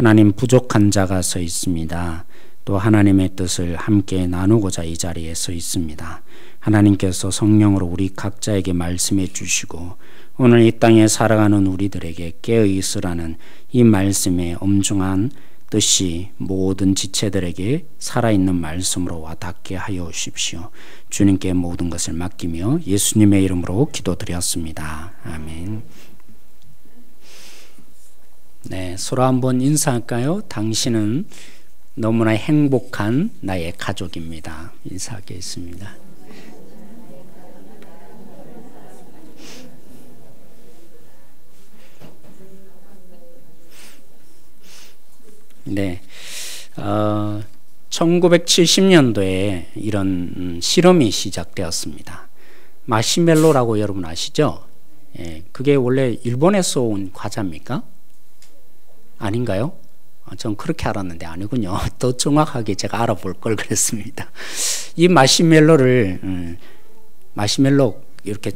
하나님 부족한 자가 서 있습니다. 또 하나님의 뜻을 함께 나누고자 이 자리에 서 있습니다. 하나님께서 성령으로 우리 각자에게 말씀해 주시고 오늘 이 땅에 살아가는 우리들에게 깨어 있으라는 이 말씀의 엄중한 뜻이 모든 지체들에게 살아있는 말씀으로 와닿게 하여 주십시오. 주님께 모든 것을 맡기며 예수님의 이름으로 기도드렸습니다. 아멘. 네, 서로 한번 인사할까요? 당신은 너무나 행복한 나의 가족입니다. 인사하겠습니다. 네, 1970년도에 이런 실험이 시작되었습니다. 마시멜로라고 여러분 아시죠? 예, 그게 원래 일본에서 온 과자입니까? 아닌가요? 전 그렇게 알았는데 아니군요. 더 정확하게 제가 알아볼 걸 그랬습니다. 이 마시멜로 이렇게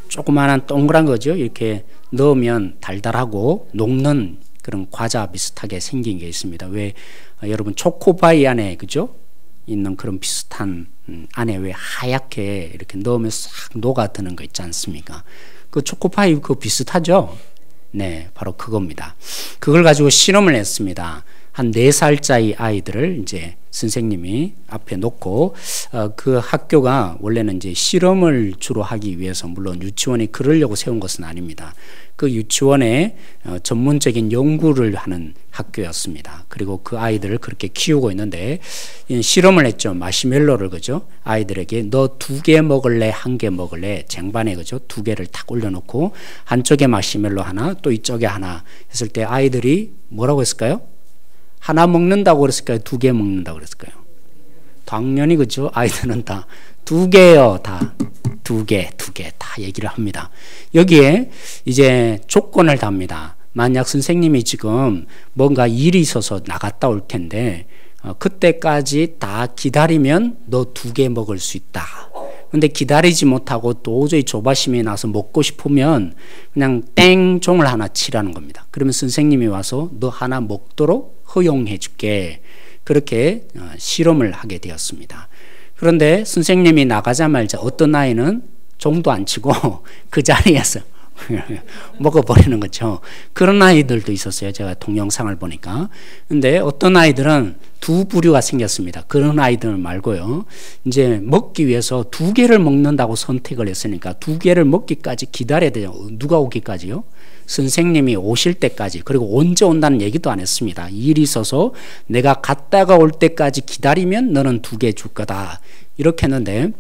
조그마한 동그란 거죠. 이렇게 넣으면 달달하고 녹는 그런 과자 비슷하게 생긴 게 있습니다. 왜 여러분 초코바이 안에 그죠? 있는 그런 비슷한 안에 왜 하얗게 이렇게 넣으면 싹 녹아드는 거 있지 않습니까? 그 초코파이 그거 비슷하죠? 네, 바로 그겁니다. 그걸 가지고 실험을 했습니다. 한 4살짜리 아이들을 이제 선생님이 앞에 놓고 그 학교가 원래는 이제 실험을 주로 하기 위해서 물론 유치원이 그러려고 세운 것은 아닙니다. 그 유치원에 전문적인 연구를 하는 학교였습니다. 그리고 그 아이들을 그렇게 키우고 있는데 실험을 했죠. 마시멜로를 그죠? 아이들에게 너 2개 먹을래? 1개 먹을래? 쟁반에 그죠? 2개를 탁 올려놓고 한쪽에 마시멜로 하나 또 이쪽에 하나 했을 때 아이들이 뭐라고 했을까요? 하나 먹는다고 그랬을까요? 2개 먹는다고 그랬을까요? 당연히 그죠? 아이들은 다 2개요. 다 2개 다 얘기를 합니다. 여기에 이제 조건을 답니다. 만약 선생님이 지금 뭔가 일이 있어서 나갔다 올 텐데 그때까지 다 기다리면 너 2개 먹을 수 있다. 근데 기다리지 못하고 도저히 조바심이 나서 먹고 싶으면 그냥 땡 종을 하나 치라는 겁니다. 그러면 선생님이 와서 너 하나 먹도록 허용해 줄게. 그렇게 실험을 하게 되었습니다. 그런데 선생님이 나가자마자 어떤 아이는 종도 안 치고 그 자리에서 먹어버리는 거죠. 그런 아이들도 있었어요. 제가 동영상을 보니까. 근데 어떤 아이들은 2부류가 생겼습니다. 그런 아이들 말고요. 이제 먹기 위해서 2개를 먹는다고 선택을 했으니까 2개를 먹기까지 기다려야 돼요. 누가 오기까지요? 선생님이 오실 때까지. 그리고 언제 온다는 얘기도 안 했습니다. 일이 있어서 내가 갔다가 올 때까지 기다리면 너는 2개 줄 거다. 이렇게 했는데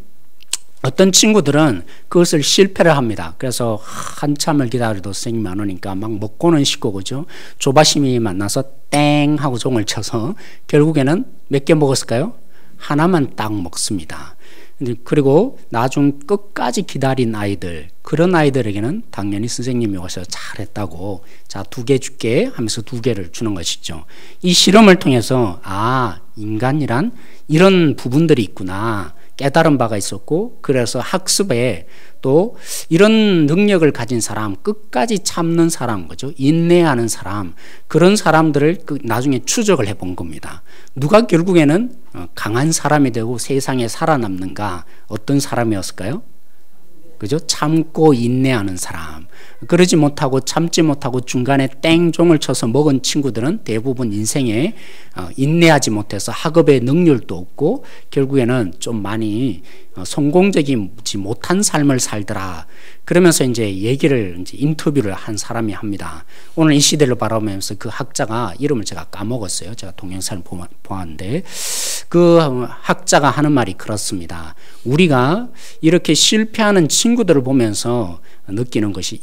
어떤 친구들은 그것을 실패를 합니다. 그래서 한참을 기다려도 선생님이 안 오니까 막 먹고는 싶고 그죠? 조바심이 만나서 땡 하고 종을 쳐서 결국에는 몇 개 먹었을까요? 하나만 딱 먹습니다. 그리고 나중 끝까지 기다린 아이들, 그런 아이들에게는 당연히 선생님이 오셔서 잘했다고 자 2개 줄게 하면서 2개를 주는 것이죠. 이 실험을 통해서 인간이란 이런 부분들이 있구나 깨달은 바가 있었고, 그래서 학습에 또 이런 능력을 가진 사람, 끝까지 참는 사람, 그죠? 인내하는 사람, 그런 사람들을 나중에 추적을 해본 겁니다. 누가 결국에는 강한 사람이 되고 세상에 살아남는가? 어떤 사람이었을까요? 그죠? 참고 인내하는 사람. 그러지 못하고 참지 못하고 중간에 땡종을 쳐서 먹은 친구들은 대부분 인생에 인내하지 못해서 학업의 능률도 없고 결국에는 좀 많이 성공적이지 못한 삶을 살더라. 그러면서 이제 인터뷰를 한 사람이 합니다. 오늘 이 시대를 바라보면서 그 학자가 이름을 제가 까먹었어요. 제가 동영상을 보았는데 그 학자가 하는 말이 그렇습니다. 우리가 이렇게 실패하는 친구들을 보면서 느끼는 것이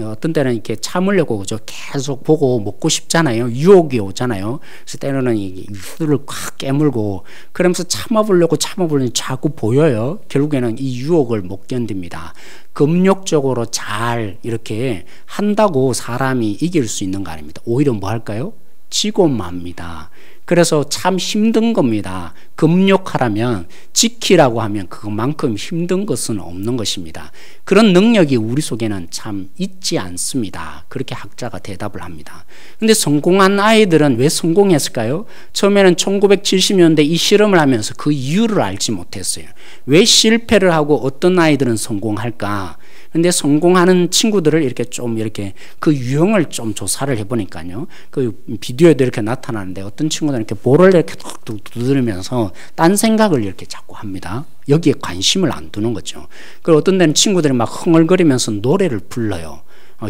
어떤 때는 이렇게 참으려고 그죠? 계속 보고 먹고 싶잖아요. 유혹이 오잖아요. 그래서 때로는 입술을 꽉 깨물고 그러면서 참아보려고 자꾸 보여요. 결국에는 이 유혹을 못 견딥니다. 금욕적으로 잘 이렇게 한다고 사람이 이길 수 있는 거 아닙니다. 오히려 뭐 할까요? 지고 맙니다. 그래서 참 힘든 겁니다. 금욕하라면, 지키라고 하면 그것만큼 힘든 것은 없는 것입니다. 그런 능력이 우리 속에는 참 있지 않습니다. 그렇게 학자가 대답을 합니다. 근데 성공한 아이들은 왜 성공했을까요? 처음에는 1970년대 이 실험을 하면서 그 이유를 알지 못했어요. 왜 실패를 하고 어떤 아이들은 성공할까? 근데 성공하는 친구들을 이렇게 그 유형을 좀 조사를 해보니까요. 그 비디오에도 이렇게 나타나는데 어떤 친구들은 이렇게 볼을 이렇게 툭툭 두드리면서 딴 생각을 이렇게 자꾸 합니다. 여기에 관심을 안 두는 거죠. 그리고 어떤 데는 친구들이 막 흥얼거리면서 노래를 불러요.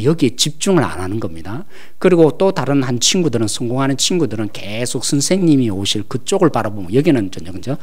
여기에 집중을 안 하는 겁니다. 그리고 또 다른 한 친구들은, 성공하는 친구들은 계속 선생님이 오실 그쪽을 바라보면, 여기는 그죠?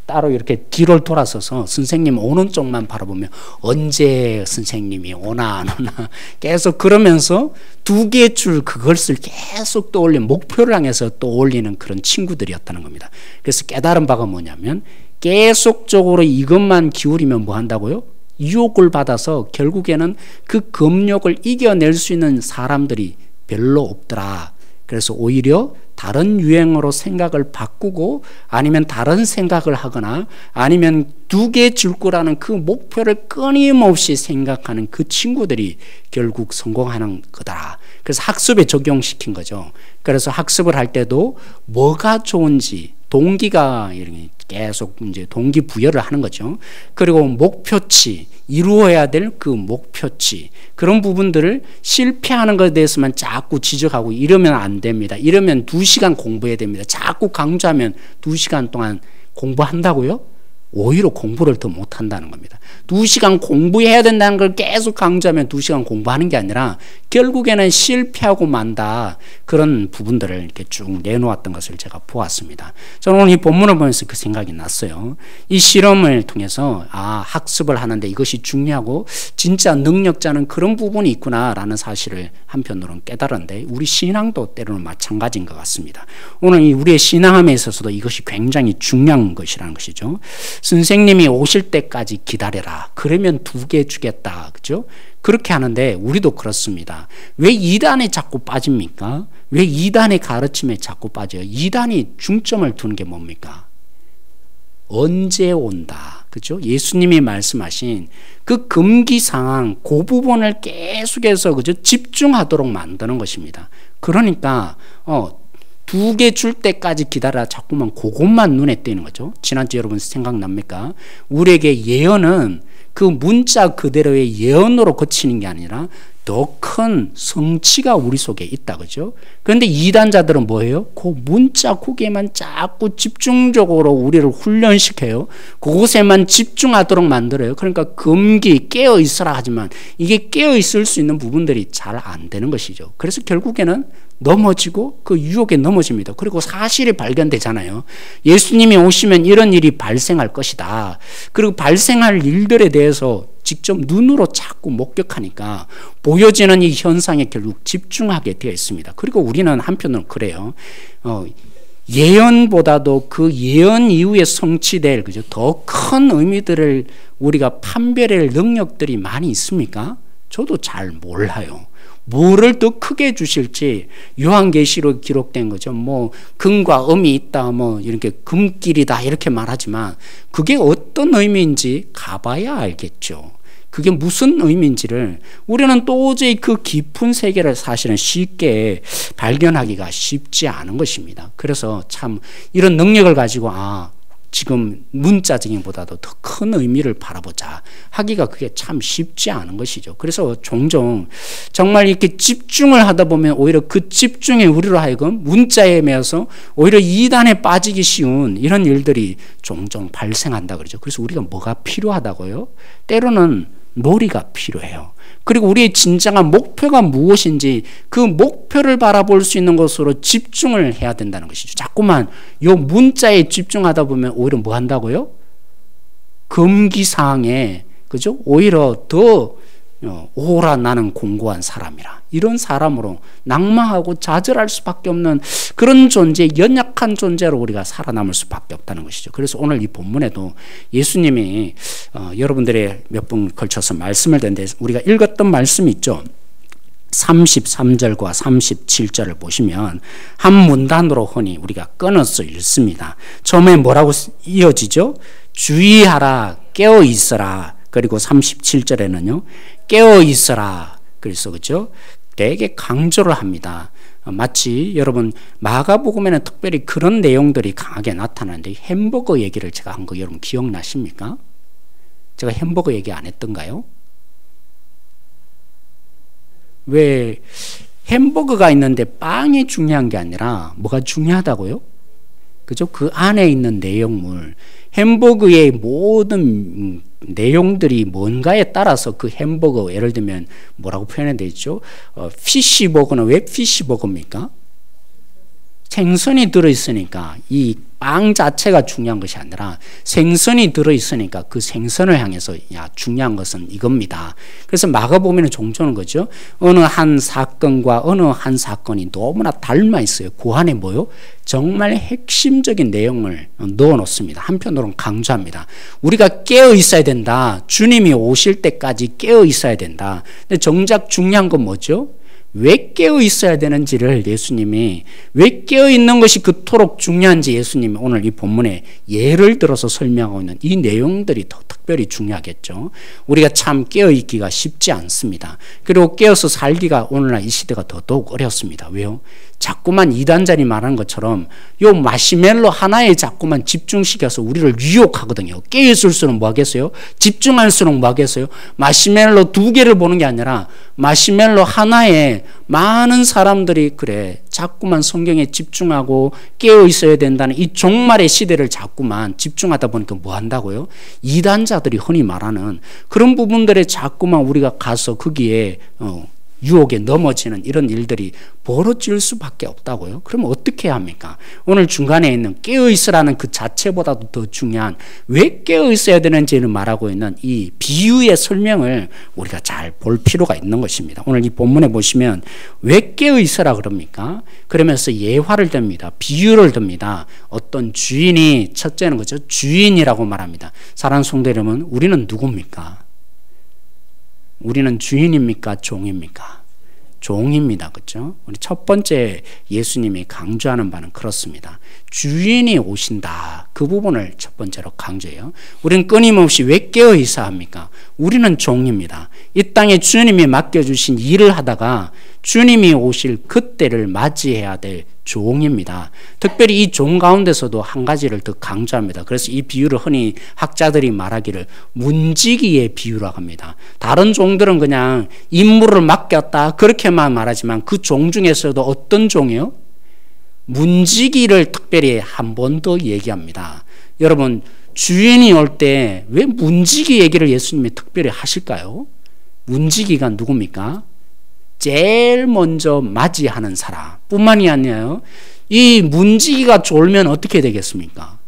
따로 이렇게 뒤를 돌아서서 선생님 오는 쪽만 바라보면 언제 선생님이 오나 안 오나 계속 그러면서 두 개의 줄 그것을 계속 떠올리는, 목표를 향해서 떠올리는 그런 친구들이었다는 겁니다. 그래서 깨달은 바가 뭐냐면, 계속적으로 이것만 기울이면 뭐 한다고요? 유혹을 받아서 결국에는 그 금욕을 이겨낼 수 있는 사람들이 별로 없더라. 그래서 오히려 다른 유행으로 생각을 바꾸고, 아니면 다른 생각을 하거나, 아니면 두 개 줄 거라는 그 목표를 끊임없이 생각하는 그 친구들이 결국 성공하는 거다. 그래서 학습에 적용시킨 거죠. 그래서 학습을 할 때도 뭐가 좋은지 동기가 계속 이제 동기부여를 하는 거죠. 그리고 목표치, 이루어야 될 그 목표치, 그런 부분들을 실패하는 것에 대해서만 자꾸 지적하고, 이러면 안 됩니다. 이러면 2시간 공부해야 됩니다. 자꾸 강조하면 2시간 동안 공부한다고요? 오히려 공부를 더 못한다는 겁니다. 2시간 공부해야 된다는 걸 계속 강조하면 2시간 공부하는 게 아니라 결국에는 실패하고 만다. 그런 부분들을 이렇게 쭉 내놓았던 것을 제가 보았습니다. 저는 오늘 이 본문을 보면서 그 생각이 났어요. 이 실험을 통해서 학습을 하는데 이것이 중요하고 진짜 능력자는 그런 부분이 있구나라는 사실을 한편으로는 깨달았는데, 우리 신앙도 때로는 마찬가지인 것 같습니다. 오늘 우리의 신앙함에 있어서도 이것이 굉장히 중요한 것이라는 것이죠. 선생님이 오실 때까지 기다려라. 그러면 2개 주겠다. 그죠? 그렇게 하는데 우리도 그렇습니다. 왜 2단에 자꾸 빠집니까? 왜 2단의 가르침에 자꾸 빠져요? 2단이 중점을 두는 게 뭡니까? 언제 온다. 그죠? 예수님이 말씀하신 그 금기 상황, 그 부분을 계속해서 그죠? 집중하도록 만드는 것입니다. 그러니까 2개 줄 때까지 기다려 자꾸만 그것만 눈에 띄는 거죠. 지난주 여러분 생각납니까? 우리에게 예언은 그 문자 그대로의 예언으로 그치는 게 아니라 더 큰 성취가 우리 속에 있다. 그죠? 그런데 이단자들은 뭐예요? 그 문자 거기에만 자꾸 집중적으로 우리를 훈련시켜요. 그곳에만 집중하도록 만들어요. 그러니까 금기 깨어 있으라 하지만 이게 깨어 있을 수 있는 부분들이 잘 안 되는 것이죠. 그래서 결국에는 넘어지고 그 유혹에 넘어집니다. 그리고 사실이 발견되잖아요. 예수님이 오시면 이런 일이 발생할 것이다. 그리고 발생할 일들에 대해서 직접 눈으로 자꾸 목격하니까 보여지는 이 현상에 결국 집중하게 되어 있습니다. 그리고 우리는 한편으로는 그래요. 예언보다도 그 예언 이후에 성취될 그죠? 더 큰 의미들을 우리가 판별할 능력들이 많이 있습니까? 저도 잘 몰라요. 뭐를 더 크게 주실지 요한계시록 기록된 거죠. 뭐 금과 음이 있다, 뭐 이렇게 금길이다 이렇게 말하지만 그게 어떤 의미인지 가봐야 알겠죠. 그게 무슨 의미인지를 우리는 도저히 그 깊은 세계를 사실은 쉽게 발견하기가 쉽지 않은 것입니다. 그래서 참 이런 능력을 가지고 지금 문자적인 보다도 더 큰 의미를 바라보자 하기가 그게 참 쉽지 않은 것이죠. 그래서 종종 정말 이렇게 집중을 하다 보면 오히려 그 집중에 우리로 하여금 문자에 매여서 오히려 이단에 빠지기 쉬운 이런 일들이 종종 발생한다 그러죠. 그래서 우리가 뭐가 필요하다고요? 때로는 놀이가 필요해요. 그리고 우리의 진정한 목표가 무엇인지 그 목표를 바라볼 수 있는 것으로 집중을 해야 된다는 것이죠. 자꾸만 요 문자에 집중하다 보면 오히려 뭐 한다고요? 금기사항에 그죠? 오히려 더 오라 나는 공고한 사람이라 이런 사람으로 낭망하고 좌절할 수밖에 없는 그런 존재, 연약한 존재로 우리가 살아남을 수밖에 없다는 것이죠. 그래서 오늘 이 본문에도 예수님이 여러분들의 몇 번 걸쳐서 말씀을 드렸는데 우리가 읽었던 말씀이 있죠. 33절과 37절을 보시면 한 문단으로 흔히 우리가 끊어서 읽습니다. 처음에 뭐라고 이어지죠? 주의하라, 깨어 있어라. 그리고 37절에는요, 깨어 있어라. 그래서 그죠? 되게 강조를 합니다. 마치 여러분 마가복음에는 특별히 그런 내용들이 강하게 나타나는데 햄버거 얘기를 제가 한 거 여러분 기억나십니까? 제가 햄버거 얘기 안 했던가요? 왜 햄버거가 있는데 빵이 중요한 게 아니라 뭐가 중요하다고요? 그죠? 그 안에 있는 내용물, 햄버거의 모든 내용들이 뭔가에 따라서 그 햄버거, 예를 들면 뭐라고 표현해야 되죠? 피쉬버거는 왜 피쉬버거입니까? 생선이 들어있으니까 이 빵 자체가 중요한 것이 아니라 생선이 들어있으니까 그 생선을 향해서 야, 중요한 것은 이겁니다. 그래서 마가복음에는 종종 거죠. 어느 한 사건과 어느 한 사건이 너무나 닮아 있어요. 그 안에 뭐요? 정말 핵심적인 내용을 넣어 놓습니다. 한편으로는 강조합니다. 우리가 깨어 있어야 된다. 주님이 오실 때까지 깨어 있어야 된다. 근데 정작 중요한 건 뭐죠? 왜 깨어 있어야 되는지를 예수님이, 왜 깨어 있는 것이 그토록 중요한지 예수님이 오늘 이 본문에 예를 들어서 설명하고 있는 이 내용들이 더 특별히 중요하겠죠. 우리가 참 깨어 있기가 쉽지 않습니다. 그리고 깨어서 살기가 오늘날 이 시대가 더더욱 어렵습니다. 왜요? 자꾸만 이단자리 말하는 것처럼 요 마시멜로 하나에 자꾸만 집중시켜서 우리를 유혹하거든요. 깨어있을수록 뭐 하겠어요? 집중할수록 뭐 하겠어요? 마시멜로 2개를 보는 게 아니라 마시멜로 하나에 많은 사람들이 그래 자꾸만 성경에 집중하고 깨어 있어야 된다는 이 종말의 시대를 자꾸만 집중하다 보니까 뭐 한다고요? 이단자들이 흔히 말하는 그런 부분들에 자꾸만 우리가 가서 거기에 유혹에 넘어지는 이런 일들이 벌어질 수밖에 없다고요. 그럼 어떻게 해야 합니까? 오늘 중간에 있는 깨어있으라는 그 자체보다도 더 중요한 왜 깨어있어야 되는지를 말하고 있는 이 비유의 설명을 우리가 잘 볼 필요가 있는 것입니다. 오늘 이 본문에 보시면 왜 깨어있으라 그럽니까? 그러면서 예화를 듭니다. 비유를 듭니다. 어떤 주인이, 첫째는 그죠? 주인이라고 말합니다. 사랑하는 성도 여러분, 우리는 누굽니까? 우리는 주인입니까? 종입니까? 종입니다. 그렇죠? 우리 첫 번째 예수님이 강조하는 바는 그렇습니다. 주인이 오신다. 그 부분을 첫 번째로 강조해요. 우리는 끊임없이 왜 깨어 있어야 합니까? 우리는 종입니다. 이 땅에 주님이 맡겨주신 일을 하다가 주님이 오실 그때를 맞이해야 될 종입니다. 특별히 이 종 가운데서도 한 가지를 더 강조합니다. 그래서 이 비유를 흔히 학자들이 말하기를 문지기의 비유라고 합니다. 다른 종들은 그냥 임무를 맡겼다 그렇게만 말하지만 그 종 중에서도 어떤 종이요? 문지기를 특별히 한 번 더 얘기합니다. 여러분 주인이 올 때 왜 문지기 얘기를 예수님이 특별히 하실까요? 문지기가 누굽니까? 제일 먼저 맞이하는 사람 뿐만이 아니에요. 이 문지기가 졸면 어떻게 되겠습니까?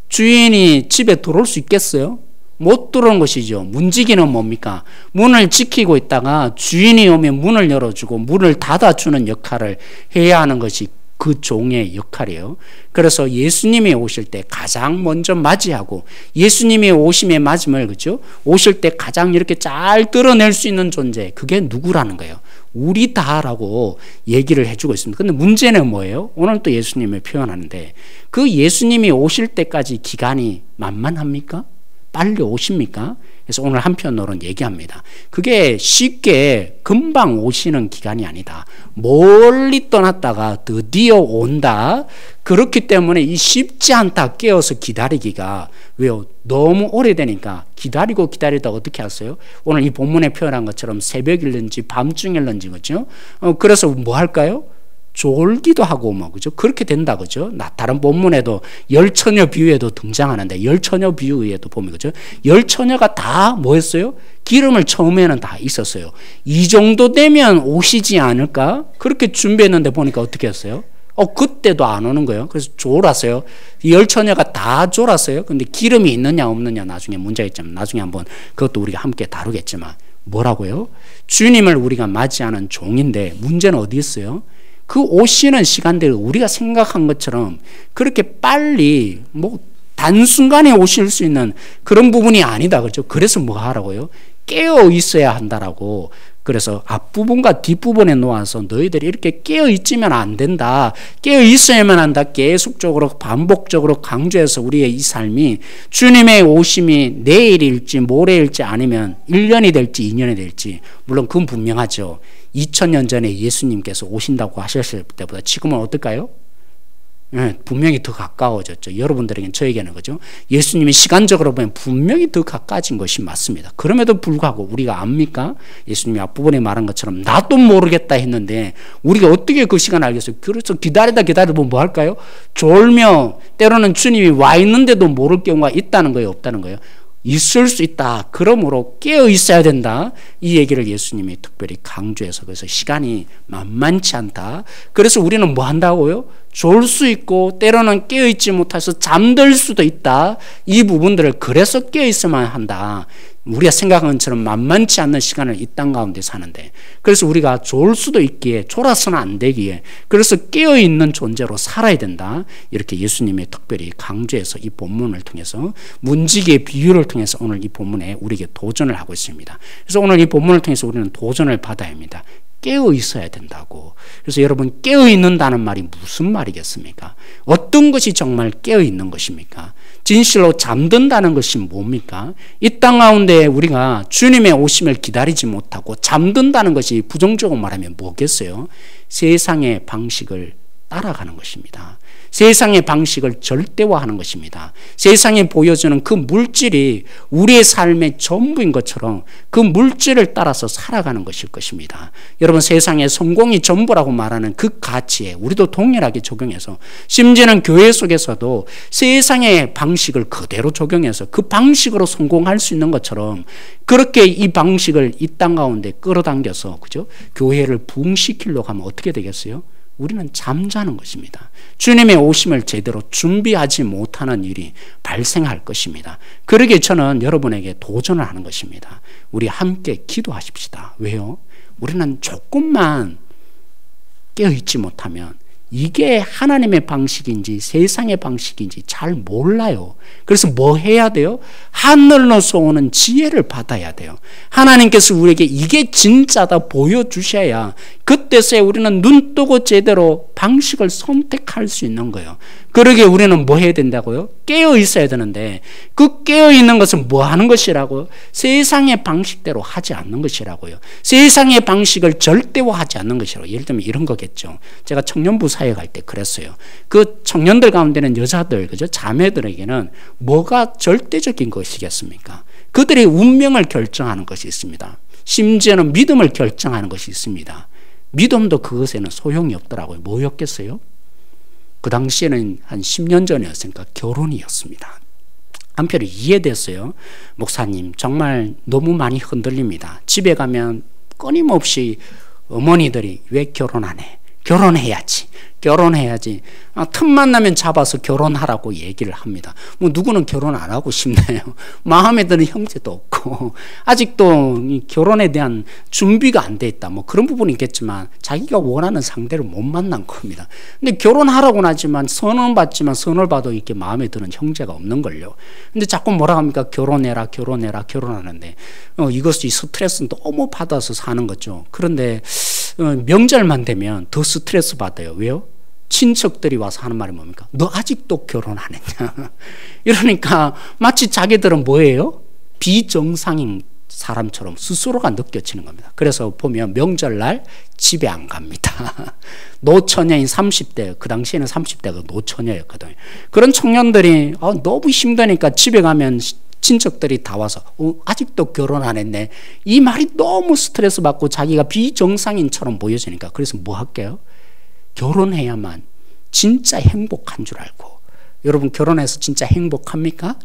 주인이 집에 들어올 수 있겠어요? 못 들어오는 것이죠. 문지기는 뭡니까? 문을 지키고 있다가 주인이 오면 문을 열어주고 문을 닫아주는 역할을 해야 하는 것이 그 종의 역할이에요. 그래서 예수님이 오실 때 가장 먼저 맞이하고 예수님의 오심의 맞음을 그죠? 오실 때 가장 이렇게 잘 드러낼 수 있는 존재 그게 누구라는 거예요. 우리다라고 얘기를 해주고 있습니다. 근데 문제는 뭐예요? 오늘 또 예수님을 표현하는데 그 예수님이 오실 때까지 기간이 만만합니까? 빨리 오십니까? 그래서 오늘 한편으로는 얘기합니다. 그게 쉽게 금방 오시는 기간이 아니다. 멀리 떠났다가 드디어 온다. 그렇기 때문에 이 쉽지 않다 깨어서 기다리기가 왜요? 너무 오래되니까 기다리고 기다리다 어떻게 하세요? 오늘 이 본문에 표현한 것처럼 새벽일는지 밤중일는지 그죠? 그래서 뭐 할까요? 졸기도 하고 뭐 그죠? 그렇게 된다 그죠? 다른 본문에도 열처녀 비유에도 등장하는데 열처녀 비유에도 보면 그죠? 열처녀가 다 뭐였어요? 기름을 처음에는 다 있었어요. 이 정도 되면 오시지 않을까? 그렇게 준비했는데 보니까 어떻게 했어요? 그때도 안 오는 거예요. 그래서 졸았어요. 열처녀가 다 졸았어요. 근데 기름이 있느냐 없느냐 나중에 문제가 있지만 나중에 한번 그것도 우리가 함께 다루겠지만 뭐라고요? 주님을 우리가 맞이하는 종인데 문제는 어디 있어요? 그 오시는 시간대를 우리가 생각한 것처럼 그렇게 빨리 뭐 단순간에 오실 수 있는 그런 부분이 아니다. 그렇죠? 그래서 뭐 하라고요? 깨어 있어야 한다라고 그래서 앞부분과 뒷부분에 놓아서 너희들이 이렇게 깨어있지면 안 된다. 깨어있어야만 한다. 계속적으로 반복적으로 강조해서 우리의 이 삶이 주님의 오심이 내일일지 모레일지 아니면 1년이 될지 2년이 될지, 물론 그건 분명하죠. 2000년 전에 예수님께서 오신다고 하셨을 때보다 지금은 어떨까요? 네, 분명히 더 가까워졌죠. 여러분들에게는, 저에게는, 그죠? 예수님이 시간적으로 보면 분명히 더 가까워진 것이 맞습니다. 그럼에도 불구하고 우리가 압니까? 예수님이 앞부분에 말한 것처럼 나도 모르겠다 했는데 우리가 어떻게 그 시간을 알겠어요? 그래서 기다리다 보면 뭐 할까요? 졸며 때로는 주님이 와 있는데도 모를 경우가 있다는 거예요, 없다는 거예요? 있을 수 있다. 그러므로 깨어 있어야 된다. 이 얘기를 예수님이 특별히 강조해서, 그래서 시간이 만만치 않다. 그래서 우리는 뭐 한다고요? 졸 수 있고 때로는 깨어있지 못해서 잠들 수도 있다. 이 부분들을 그래서 깨어있어만 한다. 우리가 생각하는 것처럼 만만치 않는 시간을 이 땅 가운데 사는데, 그래서 우리가 졸 수도 있기에, 졸아서는 안 되기에, 그래서 깨어있는 존재로 살아야 된다. 이렇게 예수님이 특별히 강조해서 이 본문을 통해서, 문지기의 비유를 통해서 오늘 이 본문에 우리에게 도전을 하고 있습니다. 그래서 오늘 이 본문을 통해서 우리는 도전을 받아야 합니다. 깨어 있어야 된다고. 그래서 여러분, 깨어 있는다는 말이 무슨 말이겠습니까? 어떤 것이 정말 깨어 있는 것입니까? 진실로 잠든다는 것이 뭡니까? 이 땅 가운데 우리가 주님의 오심을 기다리지 못하고 잠든다는 것이 부정적으로 말하면 뭐겠어요? 세상의 방식을 따라가는 것입니다. 세상의 방식을 절대화하는 것입니다. 세상에 보여주는 그 물질이 우리의 삶의 전부인 것처럼 그 물질을 따라서 살아가는 것일 것입니다. 여러분, 세상의 성공이 전부라고 말하는 그 가치에 우리도 동일하게 적용해서, 심지어는 교회 속에서도 세상의 방식을 그대로 적용해서 그 방식으로 성공할 수 있는 것처럼 그렇게 이 방식을 이 땅 가운데 끌어당겨서, 그죠? 교회를 부흥시키려고 하면 어떻게 되겠어요? 우리는 잠자는 것입니다. 주님의 오심을 제대로 준비하지 못하는 일이 발생할 것입니다. 그러기에 저는 여러분에게 도전을 하는 것입니다. 우리 함께 기도하십시다. 왜요? 우리는 조금만 깨어있지 못하면 이게 하나님의 방식인지 세상의 방식인지 잘 몰라요. 그래서 뭐 해야 돼요? 하늘로서 오는 지혜를 받아야 돼요. 하나님께서 우리에게 이게 진짜다 보여주셔야 그때서야 우리는 눈 뜨고 제대로 방식을 선택할 수 있는 거예요. 그러기에 우리는 뭐 해야 된다고요? 깨어 있어야 되는데, 그 깨어 있는 것은 뭐 하는 것이라고요? 세상의 방식대로 하지 않는 것이라고요. 세상의 방식을 절대화하지 않는 것이라고. 예를 들면 이런 거겠죠. 제가 청년부 사역할 때 그랬어요. 그 청년들 가운데는 여자들, 그죠? 자매들에게는 뭐가 절대적인 것이겠습니까? 그들의 운명을 결정하는 것이 있습니다. 심지어는 믿음을 결정하는 것이 있습니다. 믿음도 그것에는 소용이 없더라고요. 뭐였겠어요? 그 당시에는 한 10년 전이었으니까 결혼이었습니다. 한편으로 이해됐어요. 목사님, 정말 너무 많이 흔들립니다. 집에 가면 끊임없이 어머니들이 왜 결혼 안 해? 결혼해야지. 틈만 나면 잡아서 결혼하라고 얘기를 합니다. 뭐 누구는 결혼 안 하고 싶나요? 마음에 드는 형제도 없고 아직도 결혼에 대한 준비가 안 돼 있다. 뭐 그런 부분이 있겠지만 자기가 원하는 상대를 못 만난 겁니다. 근데 결혼하라고는 하지만 선을 봐도 이렇게 마음에 드는 형제가 없는 걸요. 근데 자꾸 뭐라 합니까? 결혼하는데 이것이 스트레스는 너무 받아서 사는 거죠. 그런데 명절만 되면 더 스트레스 받아요. 왜요? 친척들이 와서 하는 말이 뭡니까? 너 아직도 결혼 안 했냐? 이러니까 마치 자기들은 뭐예요? 비정상인 사람처럼 스스로가 느껴지는 겁니다. 그래서 보면 명절날 집에 안 갑니다. 노처녀인 30대, 그 당시에는 30대가 노처녀였거든요. 그런 청년들이 너무 힘드니까 집에 가면 친척들이 다 와서 아직도 결혼 안 했네. 이 말이 너무 스트레스 받고 자기가 비정상인처럼 보여지니까 그래서 뭐 할게요? 결혼해야만 진짜 행복한 줄 알고. 여러분, 결혼해서 진짜 행복합니까?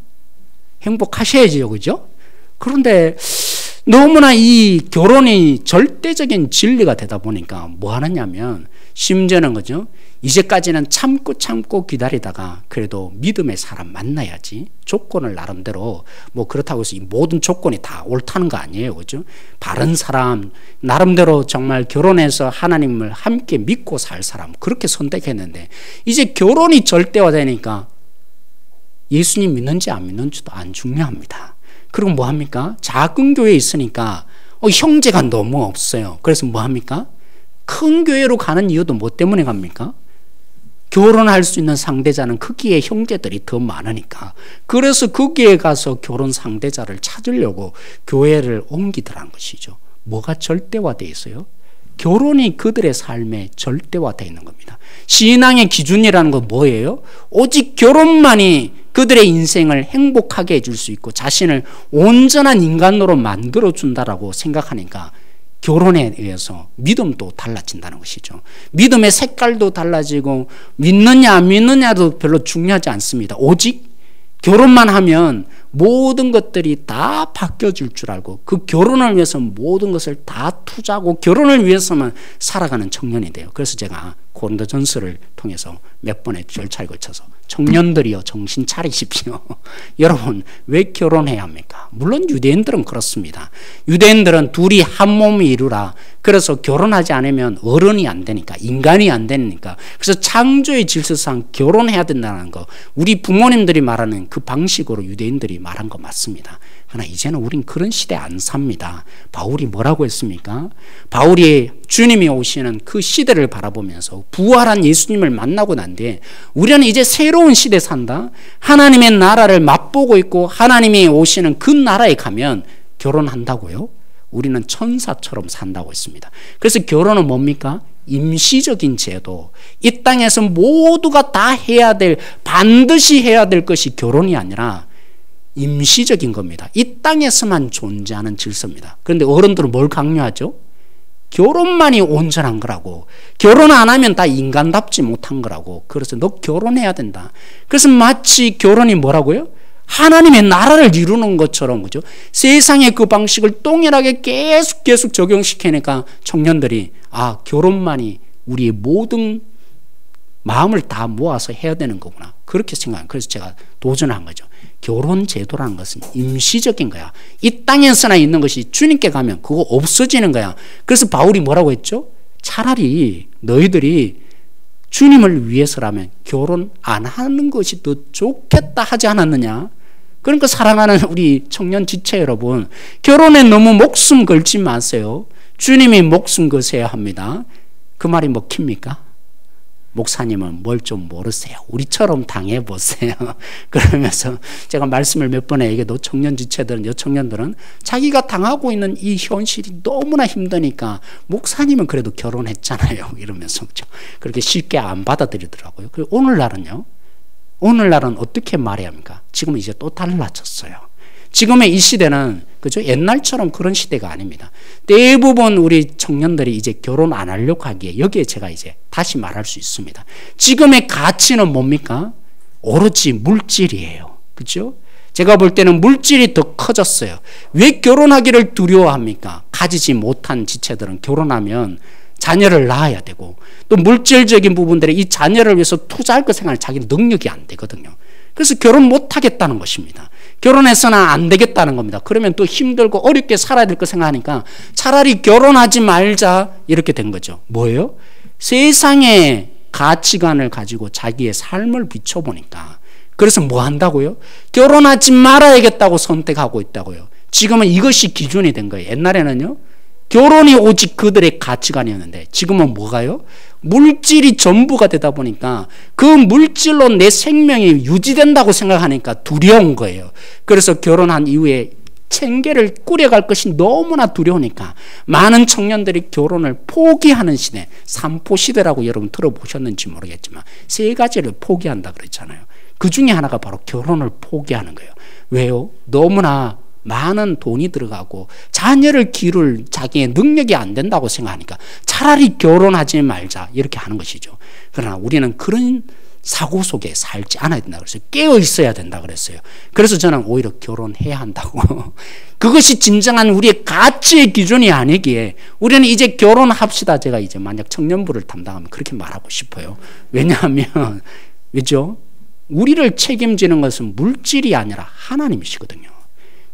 행복하셔야죠, 그죠? 그런데 너무나 이 결혼이 절대적인 진리가 되다 보니까 뭐 하느냐면, 심지어는 그죠? 이제까지는 참고 기다리다가 그래도 믿음의 사람 만나야지, 조건을 나름대로, 뭐 그렇다고 해서 이 모든 조건이 다 옳다는 거 아니에요, 그죠? 바른 사람, 나름대로 정말 결혼해서 하나님을 함께 믿고 살 사람, 그렇게 선택했는데 이제 결혼이 절대화되니까 예수님 믿는지 안 믿는지도 안 중요합니다. 그리고 뭐 합니까? 작은 교회에 있으니까 형제가 너무 없어요. 그래서 뭐 합니까? 큰 교회로 가는 이유도 뭐 때문에 갑니까? 결혼할 수 있는 상대자는 거기에 형제들이 더 많으니까. 그래서 거기에 가서 결혼 상대자를 찾으려고 교회를 옮기더란 것이죠. 뭐가 절대화되어 있어요? 결혼이 그들의 삶에 절대화되어 있는 겁니다. 신앙의 기준이라는 건 뭐예요? 오직 결혼만이 그들의 인생을 행복하게 해줄 수 있고 자신을 온전한 인간으로 만들어준다라고 생각하니까 결혼에 의해서 믿음도 달라진다는 것이죠. 믿음의 색깔도 달라지고 믿느냐 안 믿느냐도 별로 중요하지 않습니다. 오직 결혼만 하면 모든 것들이 다 바뀌어질 줄 알고 그 결혼을 위해서 모든 것을 다 투자하고 결혼을 위해서만 살아가는 청년이 돼요. 그래서 제가 고린도전서를 통해서 몇 번의 절차를 거쳐서 청년들이여 정신 차리십시오. 여러분 왜 결혼해야 합니까? 물론 유대인들은 그렇습니다. 유대인들은 둘이 한 몸이 이루라. 그래서 결혼하지 않으면 어른이 안 되니까 인간이 안 되니까 그래서 창조의 질서상 결혼해야 된다는 거 우리 부모님들이 말하는 그 방식으로 유대인들이 말한 거 맞습니다. 그러나 이제는 우린 그런 시대 안 삽니다. 바울이 뭐라고 했습니까? 바울이 주님이 오시는 그 시대를 바라보면서 부활한 예수님을 만나고 난 뒤에 우리는 이제 새로운 시대 산다. 하나님의 나라를 맛보고 있고 하나님이 오시는 그 나라에 가면 결혼한다고요? 우리는 천사처럼 산다고 했습니다. 그래서 결혼은 뭡니까? 임시적인 제도. 이 땅에서 모두가 다 해야 될 반드시 해야 될 것이 결혼이 아니라 임시적인 겁니다. 이 땅에서만 존재하는 질서입니다. 그런데 어른들은 뭘 강요하죠? 결혼만이 온전한 거라고. 결혼 안 하면 다 인간답지 못한 거라고. 그래서 너 결혼해야 된다. 그래서 마치 결혼이 뭐라고요? 하나님의 나라를 이루는 것처럼 그죠? 세상의 그 방식을 동일하게 계속 적용시키니까 청년들이 결혼만이 우리의 모든 마음을 다 모아서 해야 되는 거구나. 그렇게 생각해요. 그래서 제가 도전한 거죠. 결혼 제도라는 것은 임시적인 거야. 이 땅에서나 있는 것이 주님께 가면 그거 없어지는 거야. 그래서 바울이 뭐라고 했죠? 차라리 너희들이 주님을 위해서라면 결혼 안 하는 것이 더 좋겠다 하지 않았느냐? 그러니까 사랑하는 우리 청년 지체 여러분, 결혼에 너무 목숨 걸지 마세요. 주님이 목숨 거셔야 합니다. 그 말이 먹힙니까? 목사님은 뭘 좀 모르세요. 우리처럼 당해보세요. 그러면서 제가 말씀을 몇 번에 얘기해도 청년 지체들은, 여청년들은 자기가 당하고 있는 이 현실이 너무나 힘드니까 목사님은 그래도 결혼했잖아요. 이러면서 그렇게 쉽게 안 받아들이더라고요. 그리고 오늘날은 어떻게 말해야 합니까? 지금은 이제 또 달라졌어요. 지금의 이 시대는 그죠? 옛날처럼 그런 시대가 아닙니다. 대부분 우리 청년들이 이제 결혼 안 하려고 하기에 여기에 제가 이제 다시 말할 수 있습니다. 지금의 가치는 뭡니까? 오로지 물질이에요. 그죠? 제가 볼 때는 물질이 더 커졌어요. 왜 결혼하기를 두려워합니까? 가지지 못한 지체들은 결혼하면 자녀를 낳아야 되고 또 물질적인 부분들에 이 자녀를 위해서 투자할 것 생각하면 자기 능력이 안 되거든요. 그래서 결혼 못 하겠다는 것입니다. 결혼해서는 안 되겠다는 겁니다. 그러면 또 힘들고 어렵게 살아야 될 거 생각하니까 차라리 결혼하지 말자 이렇게 된 거죠. 뭐예요? 세상의 가치관을 가지고 자기의 삶을 비춰보니까 그래서 뭐 한다고요? 결혼하지 말아야겠다고 선택하고 있다고요. 지금은 이것이 기준이 된 거예요. 옛날에는요. 결혼이 오직 그들의 가치관이었는데 지금은 뭐가요? 물질이 전부가 되다 보니까 그 물질로 내 생명이 유지된다고 생각하니까 두려운 거예요. 그래서 결혼한 이후에 생계를 꾸려갈 것이 너무나 두려우니까 많은 청년들이 결혼을 포기하는 시대, 삼포 시대라고 여러분 들어보셨는지 모르겠지만 세 가지를 포기한다 그랬잖아요. 그 중에 하나가 바로 결혼을 포기하는 거예요. 왜요? 너무나 많은 돈이 들어가고 자녀를 기를 자기의 능력이 안 된다고 생각하니까 차라리 결혼하지 말자 이렇게 하는 것이죠. 그러나 우리는 그런 사고 속에 살지 않아야 된다 그랬어요. 깨어 있어야 된다 그랬어요. 그래서 저는 오히려 결혼해야 한다고. 그것이 진정한 우리의 가치의 기준이 아니기에 우리는 이제 결혼합시다. 제가 이제 만약 청년부를 담당하면 그렇게 말하고 싶어요. 왜냐하면 왜죠? 우리를 책임지는 것은 물질이 아니라 하나님이시거든요.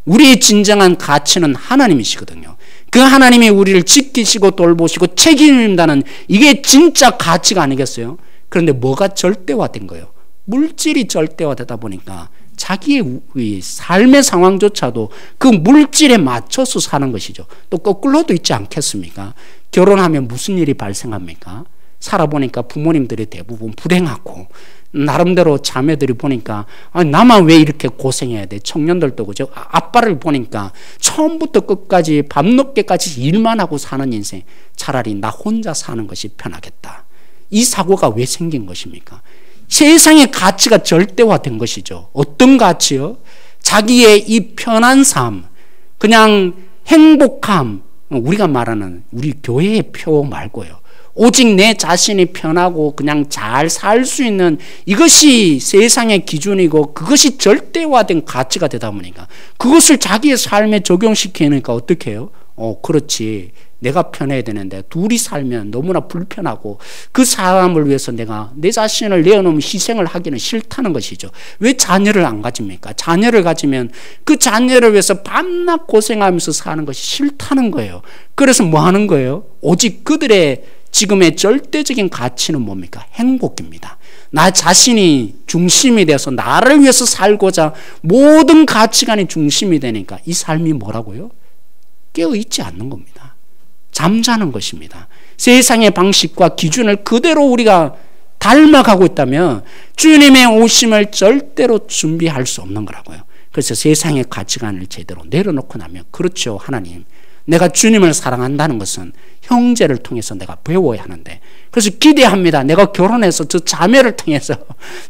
우리의 진정한 가치는 하나님이시거든요. 그 하나님이 우리를 지키시고 돌보시고 책임진다는 이게 진짜 가치가 아니겠어요? 그런데 뭐가 절대화된 거예요? 물질이 절대화되다 보니까 자기의 이 삶의 상황조차도 그 물질에 맞춰서 사는 것이죠. 또 거꾸로도 있지 않겠습니까? 결혼하면 무슨 일이 발생합니까? 살아보니까 부모님들이 대부분 불행하고, 나름대로 자매들이 보니까 나만 왜 이렇게 고생해야 돼? 청년들도 그죠? 아빠를 보니까 처음부터 끝까지 밤늦게까지 일만 하고 사는 인생, 차라리 나 혼자 사는 것이 편하겠다. 이 사고가 왜 생긴 것입니까? 세상의 가치가 절대화된 것이죠. 어떤 가치요? 자기의 이 편한 삶, 그냥 행복함, 우리가 말하는 우리 교회의 표 말고요. 오직 내 자신이 편하고 그냥 잘 살 수 있는 이것이 세상의 기준이고 그것이 절대화된 가치가 되다 보니까 그것을 자기의 삶에 적용시키니까 어떻게 해요? 그렇지. 내가 편해야 되는데 둘이 살면 너무나 불편하고 그 사람을 위해서 내가 내 자신을 내어놓으면 희생을 하기는 싫다는 것이죠. 왜 자녀를 안 가집니까? 자녀를 가지면 그 자녀를 위해서 밤낮 고생하면서 사는 것이 싫다는 거예요. 그래서 뭐 하는 거예요? 오직 그들의 지금의 절대적인 가치는 뭡니까? 행복입니다. 나 자신이 중심이 돼서 나를 위해서 살고자 모든 가치관이 중심이 되니까 이 삶이 뭐라고요? 깨어있지 않는 겁니다. 잠자는 것입니다. 세상의 방식과 기준을 그대로 우리가 닮아가고 있다면 주님의 오심을 절대로 준비할 수 없는 거라고요. 그래서 세상의 가치관을 제대로 내려놓고 나면, 그렇죠, 하나님, 내가 주님을 사랑한다는 것은 형제를 통해서 내가 배워야 하는데, 그래서 기대합니다. 내가 결혼해서 저 자매를 통해서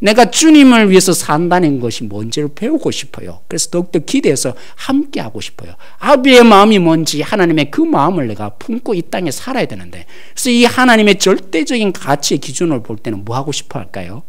내가 주님을 위해서 산다는 것이 뭔지를 배우고 싶어요. 그래서 더욱더 기대해서 함께 하고 싶어요. 아비의 마음이 뭔지 하나님의 그 마음을 내가 품고 이 땅에 살아야 되는데, 그래서 이 하나님의 절대적인 가치의 기준을 볼 때는 뭐 하고 싶어 할까요?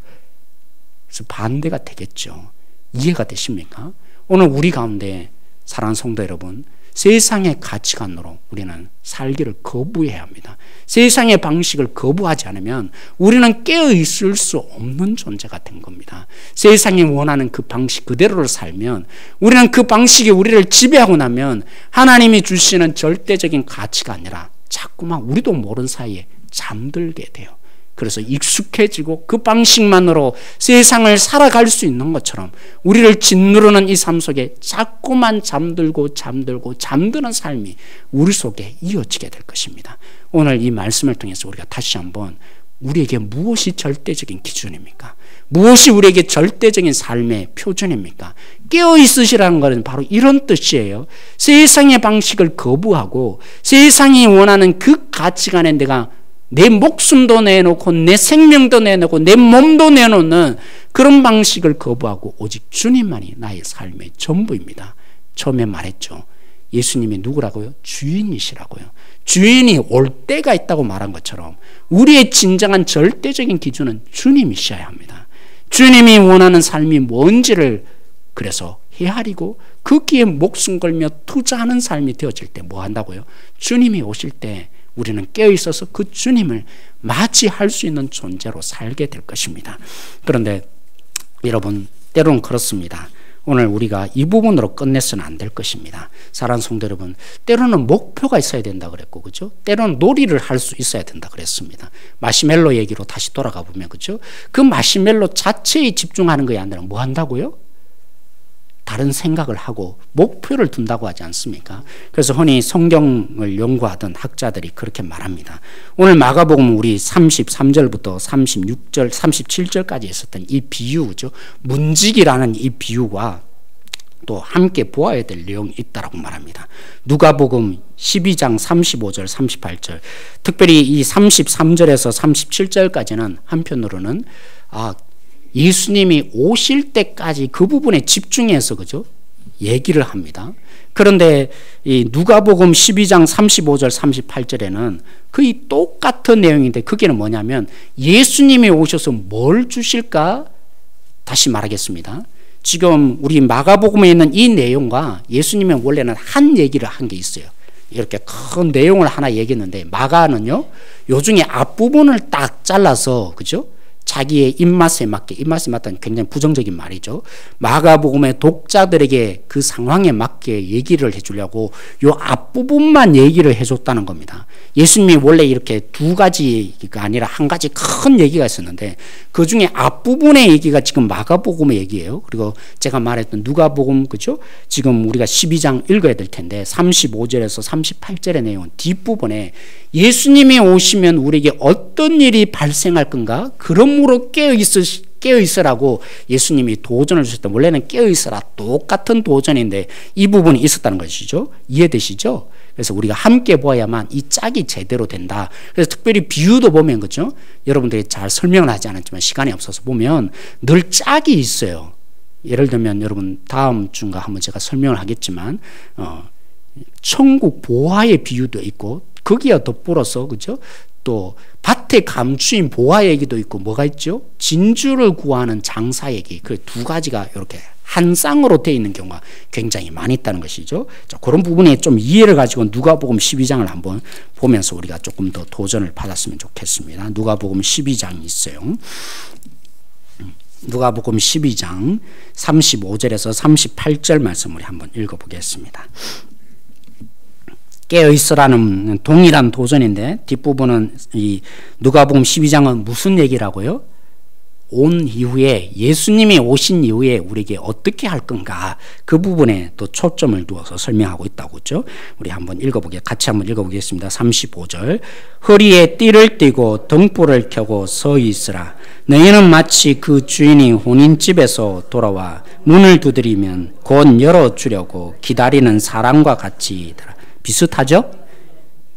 그래서 반대가 되겠죠. 이해가 되십니까? 오늘 우리 가운데 사랑하는 성도 여러분, 세상의 가치관으로 우리는 살기를 거부해야 합니다. 세상의 방식을 거부하지 않으면 우리는 깨어있을 수 없는 존재가 된 겁니다. 세상이 원하는 그 방식 그대로를 살면, 우리는 그 방식이 우리를 지배하고 나면 하나님이 주시는 절대적인 가치가 아니라 자꾸만 우리도 모르는 사이에 잠들게 돼요. 그래서 익숙해지고 그 방식만으로 세상을 살아갈 수 있는 것처럼 우리를 짓누르는 이 삶 속에 자꾸만 잠드는 삶이 우리 속에 이어지게 될 것입니다. 오늘 이 말씀을 통해서 우리가 다시 한번 우리에게 무엇이 절대적인 기준입니까? 무엇이 우리에게 절대적인 삶의 표준입니까? 깨어있으시라는 것은 바로 이런 뜻이에요. 세상의 방식을 거부하고 세상이 원하는 그 가치관에 내가 내 목숨도 내놓고 내 생명도 내놓고 내 몸도 내놓는 그런 방식을 거부하고 오직 주님만이 나의 삶의 전부입니다. 처음에 말했죠. 예수님이 누구라고요? 주인이시라고요. 주인이 올 때가 있다고 말한 것처럼 우리의 진정한 절대적인 기준은 주님이셔야 합니다. 주님이 원하는 삶이 뭔지를 그래서 헤아리고 거기에 목숨 걸며 투자하는 삶이 되어질 때 뭐 한다고요? 주님이 오실 때 우리는 깨어있어서 그 주님을 맞이할 수 있는 존재로 살게 될 것입니다. 그런데 여러분, 때로는 그렇습니다. 오늘 우리가 이 부분으로 끝내서는 안 될 것입니다. 사랑하는 성도 여러분, 때로는 목표가 있어야 된다 그랬고, 그죠? 때로는 놀이를 할 수 있어야 된다 그랬습니다. 마시멜로 얘기로 다시 돌아가 보면, 그죠? 그 마시멜로 자체에 집중하는 것이 아니라 뭐 한다고요? 다른 생각을 하고 목표를 둔다고 하지 않습니까? 그래서 흔히 성경을 연구하던 학자들이 그렇게 말합니다. 오늘 마가복음 우리 33절부터 36절, 37절까지 있었던 이 비유죠. 문지기라는 이 비유와 또 함께 보아야 될 내용이 있다고 말합니다. 누가복음 12장 35절, 38절, 특별히 이 33절에서 37절까지는 한편으로는 예수님이 오실 때까지 그 부분에 집중해서, 그죠? 얘기를 합니다. 그런데 이 누가복음 12장 35절 38절에는 거의 똑같은 내용인데 거기는 뭐냐면 예수님이 오셔서 뭘 주실까? 다시 말하겠습니다. 지금 우리 마가복음에 있는 이 내용과 예수님은 원래는 한 얘기를 한 게 있어요. 이렇게 큰 내용을 하나 얘기했는데 마가는요, 요 중에 앞부분을 딱 잘라서, 그죠? 자기의 입맛에 맞게, 입맛에 맞다는 굉장히 부정적인 말이죠. 마가복음의 독자들에게 그 상황에 맞게 얘기를 해주려고 요 앞부분만 얘기를 해줬다는 겁니다. 예수님이 원래 이렇게 두 가지가 아니라 한 가지 큰 얘기가 있었는데 그 중에 앞부분의 얘기가 지금 마가복음의 얘기예요. 그리고 제가 말했던 누가복음, 그죠? 지금 우리가 12장 읽어야 될 텐데 35절에서 38절의 내용은 뒷부분에 예수님이 오시면 우리에게 어떤 일이 발생할 건가? 그러므로 깨어있으라고 예수님이 도전을 주셨다. 원래는 깨어있으라 똑같은 도전인데 이 부분이 있었다는 것이죠. 이해되시죠? 그래서 우리가 함께 보아야만 이 짝이 제대로 된다. 그래서 특별히 비유도 보면, 그죠? 여러분들이 잘 설명을 하지 않았지만 시간이 없어서 보면 늘 짝이 있어요. 예를 들면 여러분 다음 주인가 한번 제가 설명을 하겠지만 천국 보화의 비유도 있고 거기에 덧불어서, 그죠? 또 밭에 감추인 보화 얘기도 있고 뭐가 있죠? 진주를 구하는 장사 얘기. 그 두 가지가 이렇게 한 쌍으로 되어 있는 경우가 굉장히 많이 있다는 것이죠. 자, 그런 부분에 좀 이해를 가지고 누가복음 12장을 한번 보면서 우리가 조금 더 도전을 받았으면 좋겠습니다. 누가복음 12장이 있어요. 누가복음 12장 35절에서 38절 말씀을 한번 읽어보겠습니다. 깨어있으라는 동일한 도전인데 뒷부분은 이 누가복음 12장은 무슨 얘기라고요? 온 이후에, 예수님이 오신 이후에 우리에게 어떻게 할 건가, 그 부분에 또 초점을 두어서 설명하고 있다고 했죠. 우리 한번 같이 한번 읽어보겠습니다. 35절. 허리에 띠를 띠고 등불을 켜고 서 있으라. 너희는 마치 그 주인이 혼인집에서 돌아와 문을 두드리면 곧 열어주려고 기다리는 사람과 같이더라. 비슷하죠?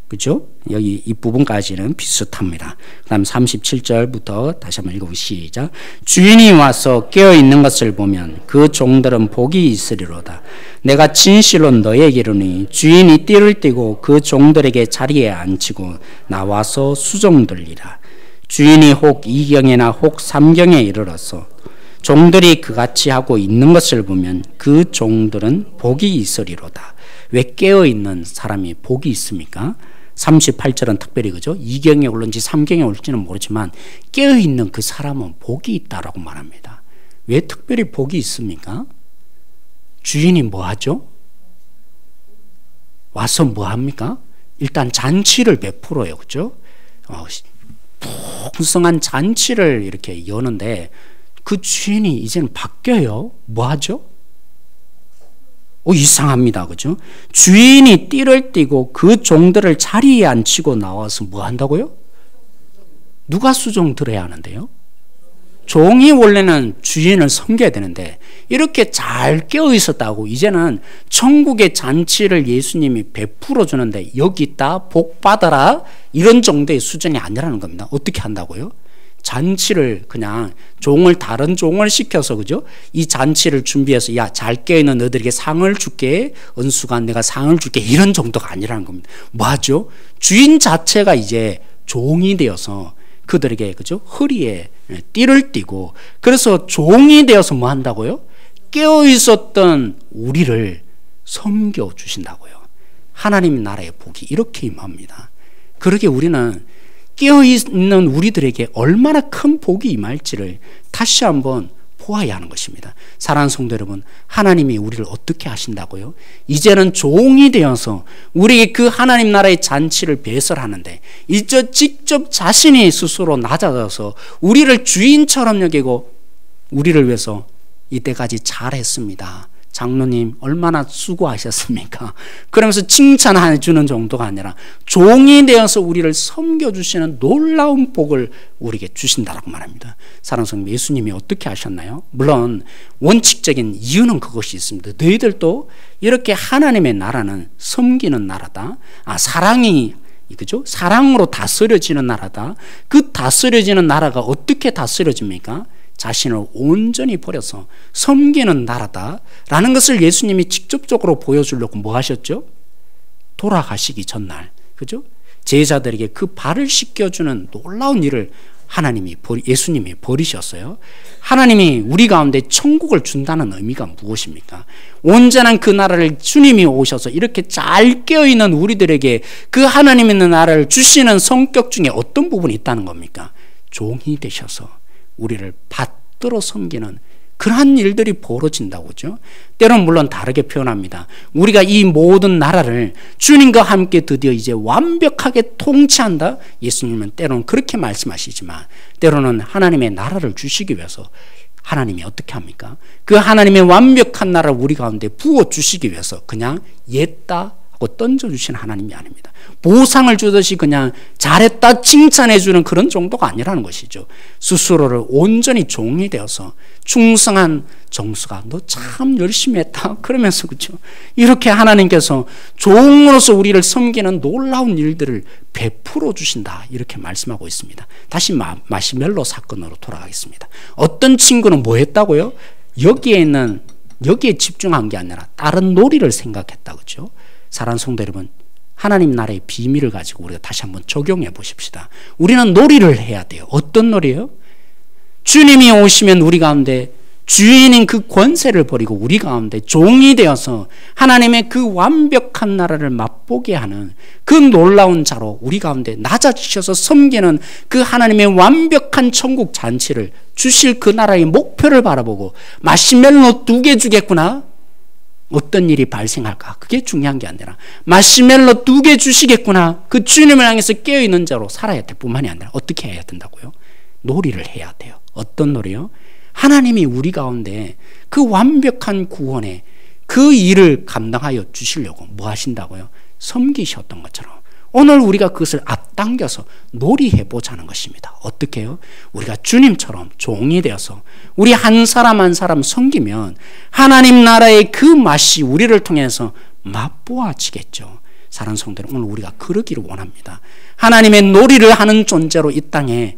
그죠? 여기 이 부분까지는 비슷합니다. 그 다음 37절부터 다시 한번 읽어보기 시작. 주인이 와서 깨어있는 것을 보면 그 종들은 복이 있으리로다. 내가 진실로 너에게 이르니 주인이 띠를 띠고 그 종들에게 자리에 앉히고 나와서 수종들리라. 주인이 혹 2경이나 혹 3경에 이르러서 종들이 그같이 하고 있는 것을 보면 그 종들은 복이 있으리로다. 왜 깨어있는 사람이 복이 있습니까? 38절은 특별히, 그죠? 2경에 올는지 3경에 올지는 모르지만 깨어있는 그 사람은 복이 있다라고 말합니다. 왜 특별히 복이 있습니까? 주인이 뭐 하죠? 와서 뭐 합니까? 일단 잔치를 베풀어요. 그죠? 풍성한 잔치를 이렇게 여는데 그 주인이 이제는 바뀌어요. 뭐 하죠? 이상합니다. 그죠? 주인이 띠를 띠고 그 종들을 자리에 앉히고 나와서 뭐 한다고요? 누가 수종 들어야 하는데요? 종이 원래는 주인을 섬겨야 되는데 이렇게 잘 깨어 있었다고 이제는 천국의 잔치를 예수님이 베풀어 주는데 여기 있다 복 받아라 이런 정도의 수준이 아니라는 겁니다. 어떻게 한다고요? 잔치를 그냥 다른 종을 시켜서, 그죠? 이 잔치를 준비해서 야, 잘 깨어있는 너희들에게 상을 줄게, 은수가 내가 상을 줄게, 이런 정도가 아니라는 겁니다. 뭐 하죠? 주인 자체가 이제 종이 되어서 그들에게, 그죠? 허리에 띠를 띠고, 그래서 종이 되어서 뭐 한다고요? 깨어있었던 우리를 섬겨주신다고요. 하나님 나라의 복이 이렇게 임합니다. 그러게 우리는 깨어있는 우리들에게 얼마나 큰 복이 임할지를 다시 한번 보아야 하는 것입니다. 사랑하는 성도 여러분, 하나님이 우리를 어떻게 하신다고요? 이제는 종이 되어서 우리에게 그 하나님 나라의 잔치를 배설하는데 이제 직접 자신이 스스로 낮아져서 우리를 주인처럼 여기고 우리를 위해서 이때까지 잘했습니다. 장로님 얼마나 수고하셨습니까? 그러면서 칭찬해 주는 정도가 아니라 종이 되어서 우리를 섬겨주시는 놀라운 복을 우리에게 주신다라고 말합니다. 사랑하는 성도, 예수님이 어떻게 하셨나요? 물론 원칙적인 이유는 그것이 있습니다. 너희들도 이렇게 하나님의 나라는 섬기는 나라다. 사랑이, 그죠? 사랑으로 다스려지는 나라다. 그 다스려지는 나라가 어떻게 다스려집니까? 자신을 온전히 버려서 섬기는 나라다라는 것을 예수님이 직접적으로 보여주려고 뭐 하셨죠? 돌아가시기 전날, 그죠? 제자들에게 그 발을 씻겨주는 놀라운 일을 예수님이 버리셨어요. 하나님이 우리 가운데 천국을 준다는 의미가 무엇입니까? 온전한 그 나라를 주님이 오셔서 이렇게 잘 깨어있는 우리들에게 그 하나님의 나라를 주시는 성격 중에 어떤 부분이 있다는 겁니까? 종이 되셔서 우리를 받들어 섬기는 그러한 일들이 벌어진다고 그죠? 때로는 물론 다르게 표현합니다. 우리가 이 모든 나라를 주님과 함께 드디어 이제 완벽하게 통치한다. 예수님은 때로는 그렇게 말씀하시지만 때로는 하나님의 나라를 주시기 위해서 하나님이 어떻게 합니까? 그 하나님의 완벽한 나라를 우리 가운데 부어주시기 위해서 그냥 옛다 하고 던져주시는 하나님이 아닙니다. 보상을 주듯이 그냥 잘했다 칭찬해주는 그런 정도가 아니라는 것이죠. 스스로를 온전히 종이 되어서 충성한 정수가 너 참 열심히 했다 그러면서 그렇죠. 이렇게 하나님께서 종으로서 우리를 섬기는 놀라운 일들을 베풀어 주신다 이렇게 말씀하고 있습니다. 다시 마시멜로 사건으로 돌아가겠습니다. 어떤 친구는 뭐 했다고요? 여기에 집중한 게 아니라 다른 놀이를 생각했다 그렇죠. 사랑하는 성도 여러분, 하나님 나라의 비밀을 가지고 우리가 다시 한번 적용해 보십시다. 우리는 놀이를 해야 돼요. 어떤 놀이요? 주님이 오시면 우리 가운데 주인인 그 권세를 버리고 우리 가운데 종이 되어서 하나님의 그 완벽한 나라를 맛보게 하는 그 놀라운 자로 우리 가운데 낮아지셔서 섬기는 그 하나님의 완벽한 천국 잔치를 주실 그 나라의 목표를 바라보고 마시멜로 2개 주겠구나. 어떤 일이 발생할까? 그게 중요한 게 아니라 마시멜로 2개 주시겠구나. 그 주님을 향해서 깨어있는 자로 살아야 될 뿐만이 아니라 어떻게 해야 된다고요? 놀이를 해야 돼요. 어떤 놀이요? 하나님이 우리 가운데 그 완벽한 구원에 그 일을 감당하여 주시려고 뭐 하신다고요? 섬기셨던 것처럼 오늘 우리가 그것을 앞당겨서 놀이해보자는 것입니다. 어떻게 해요? 우리가 주님처럼 종이 되어서 우리 한 사람 한 사람 섬기면 하나님 나라의 그 맛이 우리를 통해서 맛보아지겠죠. 사랑하는 성도들, 오늘 우리가 그러기를 원합니다. 하나님의 놀이를 하는 존재로 이 땅에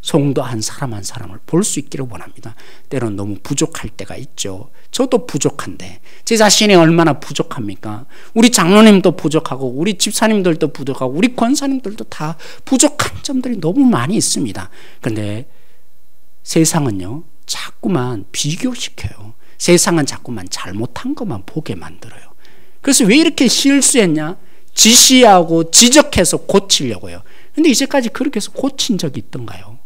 성도 한 사람 한 사람을 볼 수 있기를 원합니다. 때로는 너무 부족할 때가 있죠. 저도 부족한데 제 자신이 얼마나 부족합니까? 우리 장로님도 부족하고 우리 집사님들도 부족하고 우리 권사님들도 다 부족한 점들이 너무 많이 있습니다. 그런데 세상은요 자꾸만 비교시켜요. 세상은 자꾸만 잘못한 것만 보게 만들어요. 그래서 왜 이렇게 실수했냐? 지시하고 지적해서 고치려고요. 근데 이제까지 그렇게 해서 고친 적이 있던가요?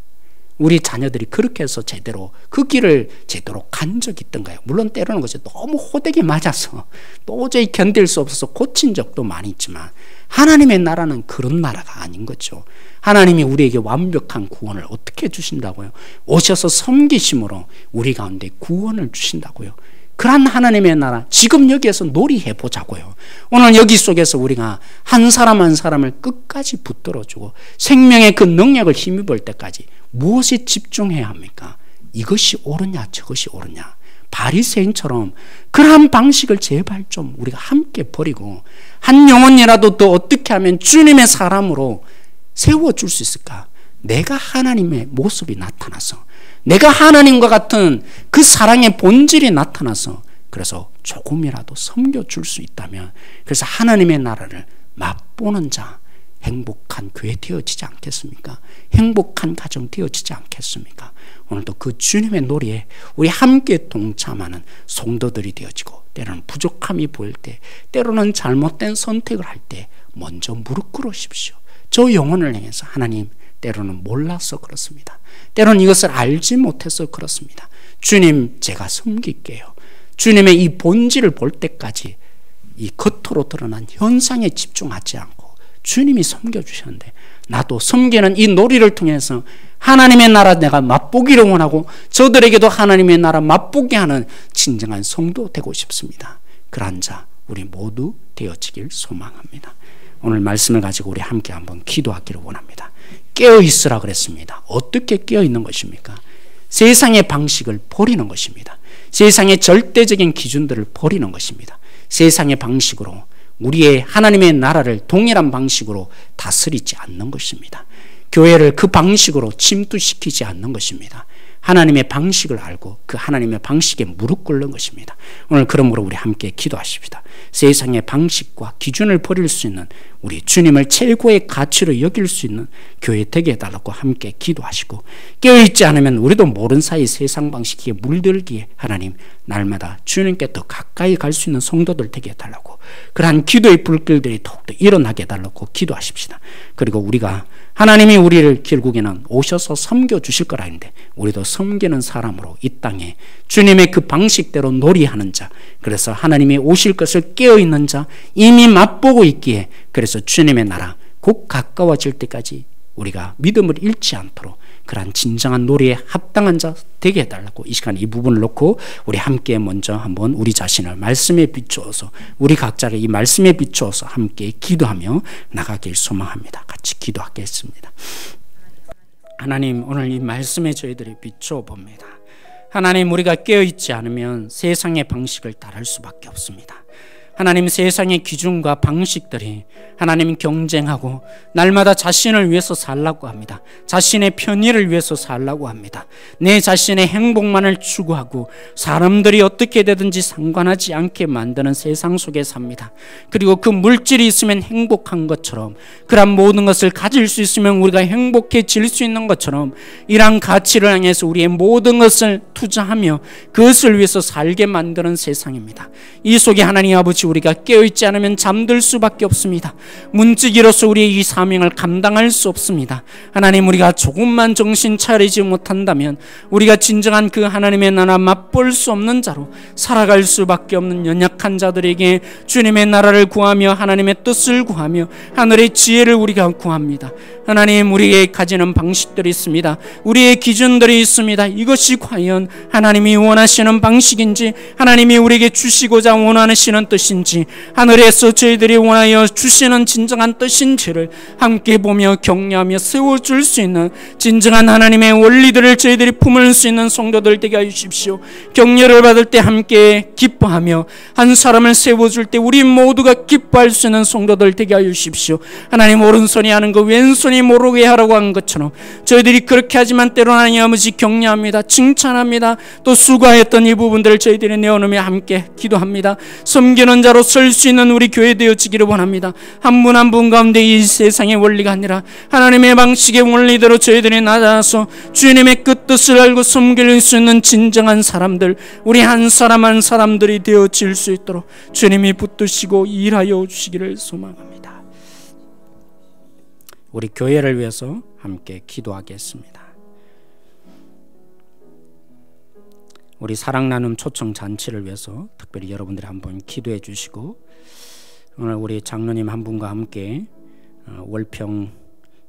우리 자녀들이 그렇게 해서 제대로 그 길을 제대로 간 적이 있던가요? 물론 때로는 것이 너무 호되게 맞아서 도저히 견딜 수 없어서 고친 적도 많이 있지만 하나님의 나라는 그런 나라가 아닌 거죠. 하나님이 우리에게 완벽한 구원을 어떻게 주신다고요? 오셔서 섬기심으로 우리 가운데 구원을 주신다고요. 그런 하나님의 나라 지금 여기에서 놀이해 보자고요. 오늘 여기 속에서 우리가 한 사람 한 사람을 끝까지 붙들어주고 생명의 그 능력을 힘입을 때까지 무엇에 집중해야 합니까? 이것이 옳으냐 저것이 옳으냐. 바리새인처럼 그러한 방식을 제발 좀 우리가 함께 버리고 한 영혼이라도 더 어떻게 하면 주님의 사람으로 세워줄 수 있을까? 내가 하나님의 모습이 나타나서 내가 하나님과 같은 그 사랑의 본질이 나타나서 그래서 조금이라도 섬겨줄 수 있다면 그래서 하나님의 나라를 맛보는 자 행복한 교회 되어지지 않겠습니까? 행복한 가정 되어지지 않겠습니까? 오늘도 그 주님의 놀이에 우리 함께 동참하는 성도들이 되어지고 때로는 부족함이 보일 때 때로는 잘못된 선택을 할 때 먼저 무릎 꿇으십시오. 저 영혼을 향해서 하나님 때로는 몰라서 그렇습니다. 때로는 이것을 알지 못해서 그렇습니다. 주님 제가 섬길게요. 주님의 이 본질을 볼 때까지 이 겉으로 드러난 현상에 집중하지 않고 주님이 섬겨주셨는데 나도 섬기는 이 놀이를 통해서 하나님의 나라 내가 맛보기를 원하고 저들에게도 하나님의 나라 맛보게 하는 진정한 성도 되고 싶습니다. 그러한 자 우리 모두 되어지길 소망합니다. 오늘 말씀을 가지고 우리 함께 한번 기도하기를 원합니다. 깨어있으라 그랬습니다. 어떻게 깨어있는 것입니까? 세상의 방식을 버리는 것입니다. 세상의 절대적인 기준들을 버리는 것입니다. 세상의 방식으로 우리의 하나님의 나라를 동일한 방식으로 다스리지 않는 것입니다. 교회를 그 방식으로 침투시키지 않는 것입니다. 하나님의 방식을 알고 그 하나님의 방식에 무릎 꿇는 것입니다. 오늘 그러므로 우리 함께 기도하십시다. 세상의 방식과 기준을 버릴 수 있는 우리 주님을 최고의 가치로 여길 수 있는 교회 되게 해달라고 함께 기도하시고 깨어있지 않으면 우리도 모른 사이 세상 방식에 물들기에 하나님 날마다 주님께 더 가까이 갈 수 있는 성도들 되게 해달라고 그러한 기도의 불길들이 더욱더 일어나게 해달라고 기도하십시다. 그리고 우리가 하나님이 우리를 결국에는 오셔서 섬겨주실 거라 했는데 우리도 섬기는 사람으로 이 땅에 주님의 그 방식대로 놀이하는 자, 그래서 하나님이 오실 것을 깨어있는 자, 이미 맛보고 있기에 그래서 주님의 나라 곧 가까워질 때까지 우리가 믿음을 잃지 않도록 그러한 진정한 놀이에 합당한 자 되게 해달라고 이 시간 이 부분을 놓고 우리 함께 먼저 한번 우리 자신을 말씀에 비추어서 우리 각자를 이 말씀에 비추어서 함께 기도하며 나가길 소망합니다. 같이 기도하겠습니다. 하나님, 오늘 이 말씀에 저희들이 비추어 봅니다. 하나님, 우리가 깨어있지 않으면 세상의 방식을 따를 수밖에 없습니다. 하나님, 세상의 기준과 방식들이 하나님 경쟁하고 날마다 자신을 위해서 살라고 합니다. 자신의 편의를 위해서 살라고 합니다. 내 자신의 행복만을 추구하고 사람들이 어떻게 되든지 상관하지 않게 만드는 세상 속에 삽니다. 그리고 그 물질이 있으면 행복한 것처럼, 그런 모든 것을 가질 수 있으면 우리가 행복해질 수 있는 것처럼 이러한 가치를 향해서 우리의 모든 것을 투자하며 그것을 위해서 살게 만드는 세상입니다. 이 속에 하나님 아버지, 우리가 깨어있지 않으면 잠들 수밖에 없습니다. 문지기로서 우리의 이 사명을 감당할 수 없습니다. 하나님, 우리가 조금만 정신 차리지 못한다면 우리가 진정한 그 하나님의 나라 맛볼 수 없는 자로 살아갈 수밖에 없는 연약한 자들에게 주님의 나라를 구하며 하나님의 뜻을 구하며 하늘의 지혜를 우리가 구합니다. 하나님, 우리에게 가지는 방식들이 있습니다. 우리의 기준들이 있습니다. 이것이 과연 하나님이 원하시는 방식인지, 하나님이 우리에게 주시고자 원하시는 뜻인지, 하늘에서 저희들이 원하여 주시는 진정한 뜻인지를 함께 보며 격려하며 세워줄 수 있는 진정한 하나님의 원리들을 저희들이 품을 수 있는 성도들 되게 해주십시오. 격려를 받을 때 함께 기뻐하며 한 사람을 세워줄 때 우리 모두가 기뻐할 수 있는 성도들 되게 해주십시오. 하나님, 오른손이 하는 거 왼손이 모르게 하라고 한 것처럼 저희들이 그렇게 하지만 때로는 하나님 아버지 격려합니다. 칭찬합니다. 또 수고했던 이 부분들을 저희들이 내어놓으며 함께 기도합니다. 섬기는 자로 설 수 있는 우리 교회 되어지기를 원합니다. 한 분 한 분 가운데 이 세상의 원리가 아니라 하나님의 방식의 원리대로 저희들이 나아가서 주님의 그 뜻을 알고 섬길 수 있는 진정한 사람들, 우리 한 사람 한 사람들이 되어질 수 있도록 주님이 붙드시고 일하여 주시기를 소망합니다. 우리 교회를 위해서 함께 기도하겠습니다. 우리 사랑 나눔 초청 잔치를 위해서 특별히 여러분들이 한번 기도해 주시고, 오늘 우리 장로님 한 분과 함께 월평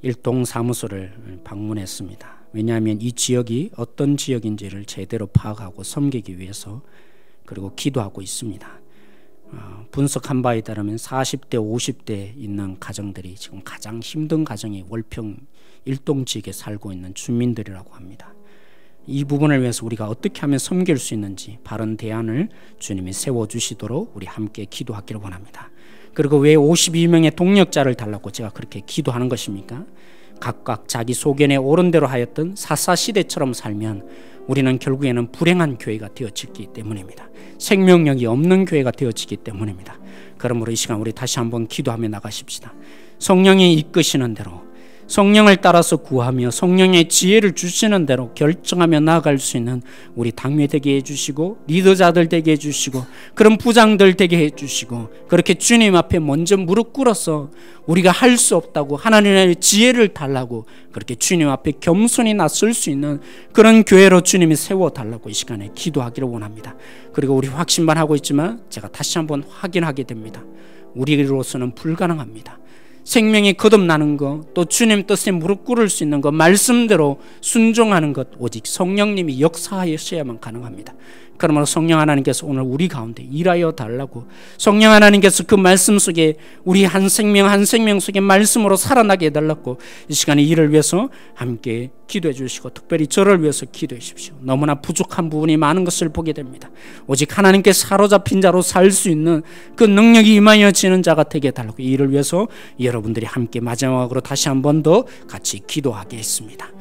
일동 사무소를 방문했습니다. 왜냐하면 이 지역이 어떤 지역인지를 제대로 파악하고 섬기기 위해서, 그리고 기도하고 있습니다. 분석한 바에 따르면 40대 50대 있는 가정들이 지금 가장 힘든 가정이 월평 일동 지역에 살고 있는 주민들이라고 합니다. 이 부분을 위해서 우리가 어떻게 하면 섬길 수 있는지 바른 대안을 주님이 세워주시도록 우리 함께 기도하기를 원합니다. 그리고 왜 52명의 동력자를 달라고 제가 그렇게 기도하는 것입니까? 각각 자기 소견에 옳은 대로 하였던 사사시대처럼 살면 우리는 결국에는 불행한 교회가 되어지기 때문입니다. 생명력이 없는 교회가 되어지기 때문입니다. 그러므로 이 시간 우리 다시 한번 기도하며 나가십시다. 성령이 이끄시는 대로, 성령을 따라서 구하며 성령의 지혜를 주시는 대로 결정하며 나아갈 수 있는 우리 당회 되게 해주시고, 리더자들 되게 해주시고, 그런 부장들 되게 해주시고, 그렇게 주님 앞에 먼저 무릎 꿇어서 우리가 할 수 없다고 하나님의 지혜를 달라고 그렇게 주님 앞에 겸손히 나설 수 있는 그런 교회로 주님이 세워달라고 이 시간에 기도하기를 원합니다. 그리고 우리 확신만 하고 있지만 제가 다시 한번 확인하게 됩니다. 우리로서는 불가능합니다. 생명이 거듭나는 것, 또 주님 뜻에 무릎 꿇을 수 있는 것, 말씀대로 순종하는 것, 오직 성령님이 역사하셔야만 가능합니다. 그러므로 성령 하나님께서 오늘 우리 가운데 일하여 달라고, 성령 하나님께서 그 말씀 속에 우리 한 생명 한 생명 속에 말씀으로 살아나게 해달라고 이 시간에 이를 위해서 함께 기도해 주시고, 특별히 저를 위해서 기도해 주십시오. 너무나 부족한 부분이 많은 것을 보게 됩니다. 오직 하나님께 사로잡힌 자로 살 수 있는 그 능력이 임하여지는 자가 되게 해달라고 이를 위해서 여러분들이 함께 마지막으로 다시 한 번 더 같이 기도하겠습니다.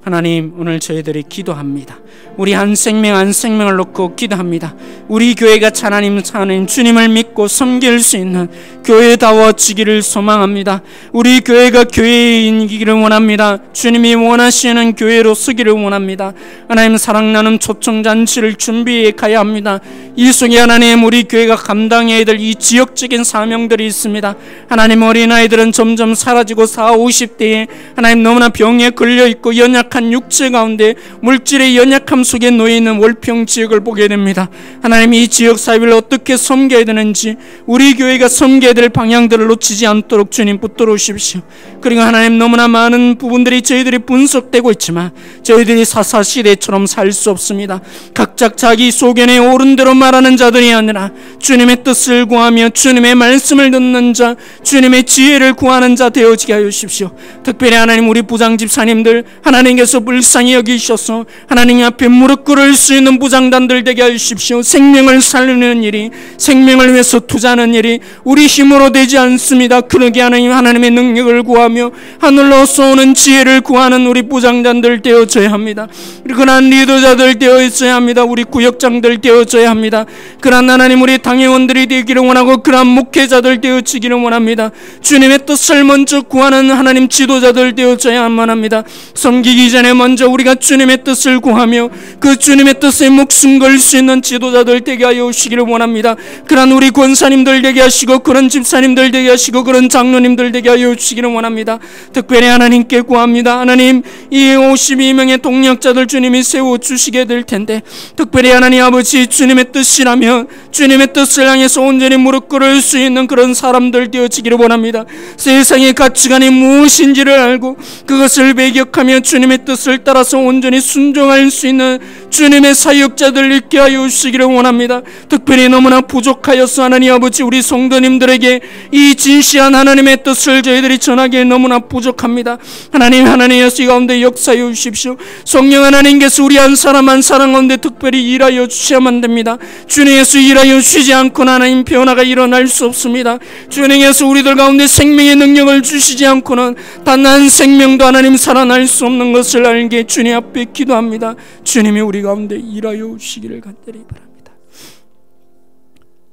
하나님, 오늘 저희들이 기도합니다. 우리 한 생명 한 생명을 놓고 기도합니다. 우리 교회가 하나님 주님을 믿고 섬길 수 있는 교회다워지기를 소망합니다. 우리 교회가 교회인이기를 원합니다. 주님이 원하시는 교회로 서기를 원합니다. 하나님, 사랑나는 초청잔치를 준비해 가야 합니다. 이 속에 하나님, 우리 교회가 감당해야 될 이 지역적인 사명들이 있습니다. 하나님, 어린아이들은 점점 사라지고 40, 50대에 하나님 너무나 병에 걸려있고 연약한 육체 가운데 물질의 연약함 속에 놓여있는 월평 지역을 보게 됩니다. 하나님, 이 지역 사회를 어떻게 섬겨야 되는지, 우리 교회가 섬겨야 될 방향들을 놓치지 않도록 주님 붙들어 주십시오. 그리고 하나님, 너무나 많은 부분들이 저희들이 분석되고 있지만 저희들이 사사시대처럼 살 수 없습니다. 각자 자기 소견에 옳은 대로 말하는 자들이 아니라 주님의 뜻을 구하며 주님의 말씀을 듣는 자, 주님의 지혜를 구하는 자 되어지게 하여 주십시오. 특별히 하나님, 우리 부장 집사님들 하나님께서 불쌍히 여기셔서 하나님 앞에 무릎 꿇을 수 있는 부장단들 되게 하여 주십시오. 생명을 살리는 일이, 생명을 위해서 투자하는 일이 우리 힘으로 되지 않습니다. 그러게 하나님의 능력을 구하며 하늘로서 오는 지혜를 구하는 우리 부장단들 되어져야 합니다. 그러한 리더자들 되어져야 합니다. 우리 구역장들 되어져야 합니다. 그러한 하나님, 우리 당회원들이 되기를 원하고 그러한 목회자들 되어지기를 원합니다. 주님의 뜻을 먼저 구하는 하나님 지도자들 되어져야만 합니다. 섬기기 전에 먼저 우리가 주님의 뜻을 구하며 그 주님의 뜻에 목숨 걸 수 있는 지도자들 되게 하여 주시기를 원합니다. 그러한 우리 권사님들 되게 하시고 그런 집사님들 되게 하시고 그런 장로님들 되게 하여 주시기를 원합니다. 특별히 하나님께 구합니다. 하나님, 이 52명의 동력자들 주님이 세워주시게 될 텐데, 특별히 하나님 아버지, 주님의 뜻이라면 주님의 뜻을 향해서 온전히 무릎 꿇을 수 있는 그런 사람들 되어지기를 원합니다. 세상의 가치관이 무엇인지를 알고 그것을 배격하며 주님의 뜻을 따라서 온전히 순종할 수 있는 주님의 사역자들 있게 하여 주시기를 원합니다. 특별히 너무나 부족하여서 하나님 아버지, 우리 성도님들에게 이 진시한 하나님의 뜻을 저희들이 전하기에 너무나 부족합니다. 하나님 예수 가운데 역사해 주십시오. 성령 하나님께서 우리 한 사람 한 사람 가운데 특별히 일하여 주셔야만 됩니다. 주님 예수 일하여 주시지 않고는 하나님 변화가 일어날 수 없습니다. 주님 예수 우리들 가운데 생명의 능력을 주시지 않고는 단 한 생명도 하나님 살아날 수 없는 것을 알게 주님 앞에 기도합니다. 주님이 우리 가운데 일하여 주시기를 간절히 바랍니다.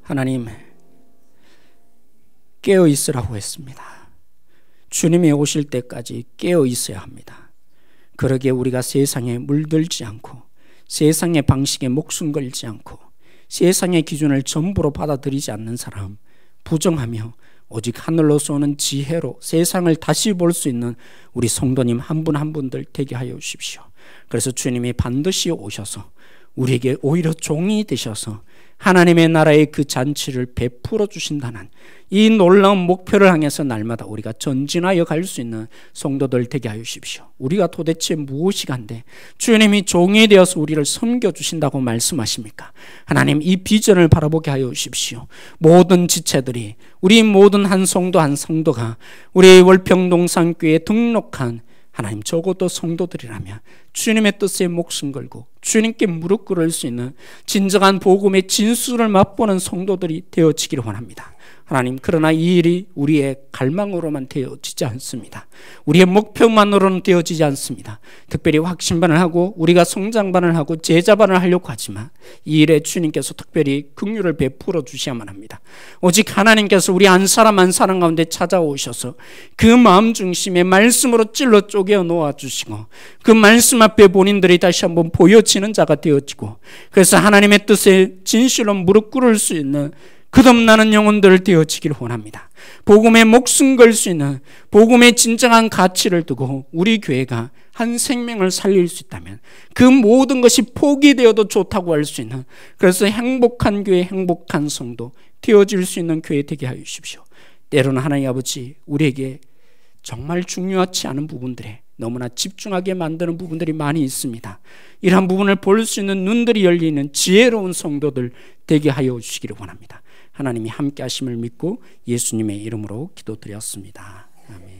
하나님, 깨어 있으라고 했습니다. 주님이 오실 때까지 깨어 있어야 합니다. 그러기에 우리가 세상에 물들지 않고 세상의 방식에 목숨 걸지 않고 세상의 기준을 전부로 받아들이지 않는 사람, 부정하며 오직 하늘로서 오는 지혜로 세상을 다시 볼 수 있는 우리 성도님 한 분 한 분들 되게 하여 주십시오. 그래서 주님이 반드시 오셔서 우리에게 오히려 종이 되셔서 하나님의 나라의 그 잔치를 베풀어 주신다는 이 놀라운 목표를 향해서 날마다 우리가 전진하여 갈 수 있는 성도들 되게 하여 주십시오. 우리가 도대체 무엇이 간데 주님이 종이 되어서 우리를 섬겨주신다고 말씀하십니까? 하나님, 이 비전을 바라보게 하여 주십시오. 모든 지체들이, 우리 모든 한 성도 한 성도가 우리 월평동산교회에 등록한 하나님 적어도 성도들이라면 주님의 뜻에 목숨 걸고 주님께 무릎 꿇을 수 있는 진정한 복음의 진수를 맛보는 성도들이 되어지기를 원합니다. 하나님, 그러나 이 일이 우리의 갈망으로만 되어지지 않습니다. 우리의 목표만으로는 되어지지 않습니다. 특별히 확신반을 하고 우리가 성장반을 하고 제자반을 하려고 하지만 이 일에 주님께서 특별히 긍휼을 베풀어 주셔야만 합니다. 오직 하나님께서 우리 한 사람 한 사람 가운데 찾아오셔서 그 마음 중심에 말씀으로 찔러 쪼개어 놓아주시고 그 말씀 앞에 본인들이 다시 한번 보여지는 자가 되어지고, 그래서 하나님의 뜻에 진실로 무릎 꿇을 수 있는 거듭나는 영혼들 되어지기를 원합니다. 복음에 목숨 걸 수 있는, 복음의 진정한 가치를 두고 우리 교회가 한 생명을 살릴 수 있다면 그 모든 것이 포기되어도 좋다고 할 수 있는, 그래서 행복한 교회, 행복한 성도 되어질 수 있는 교회 되게 하여 주십시오. 때로는 하나님 아버지, 우리에게 정말 중요하지 않은 부분들에 너무나 집중하게 만드는 부분들이 많이 있습니다. 이러한 부분을 볼 수 있는 눈들이 열리는 지혜로운 성도들 되게 하여 주시기를 원합니다. 하나님이 함께 하심을 믿고 예수님의 이름으로 기도드렸습니다. 아멘.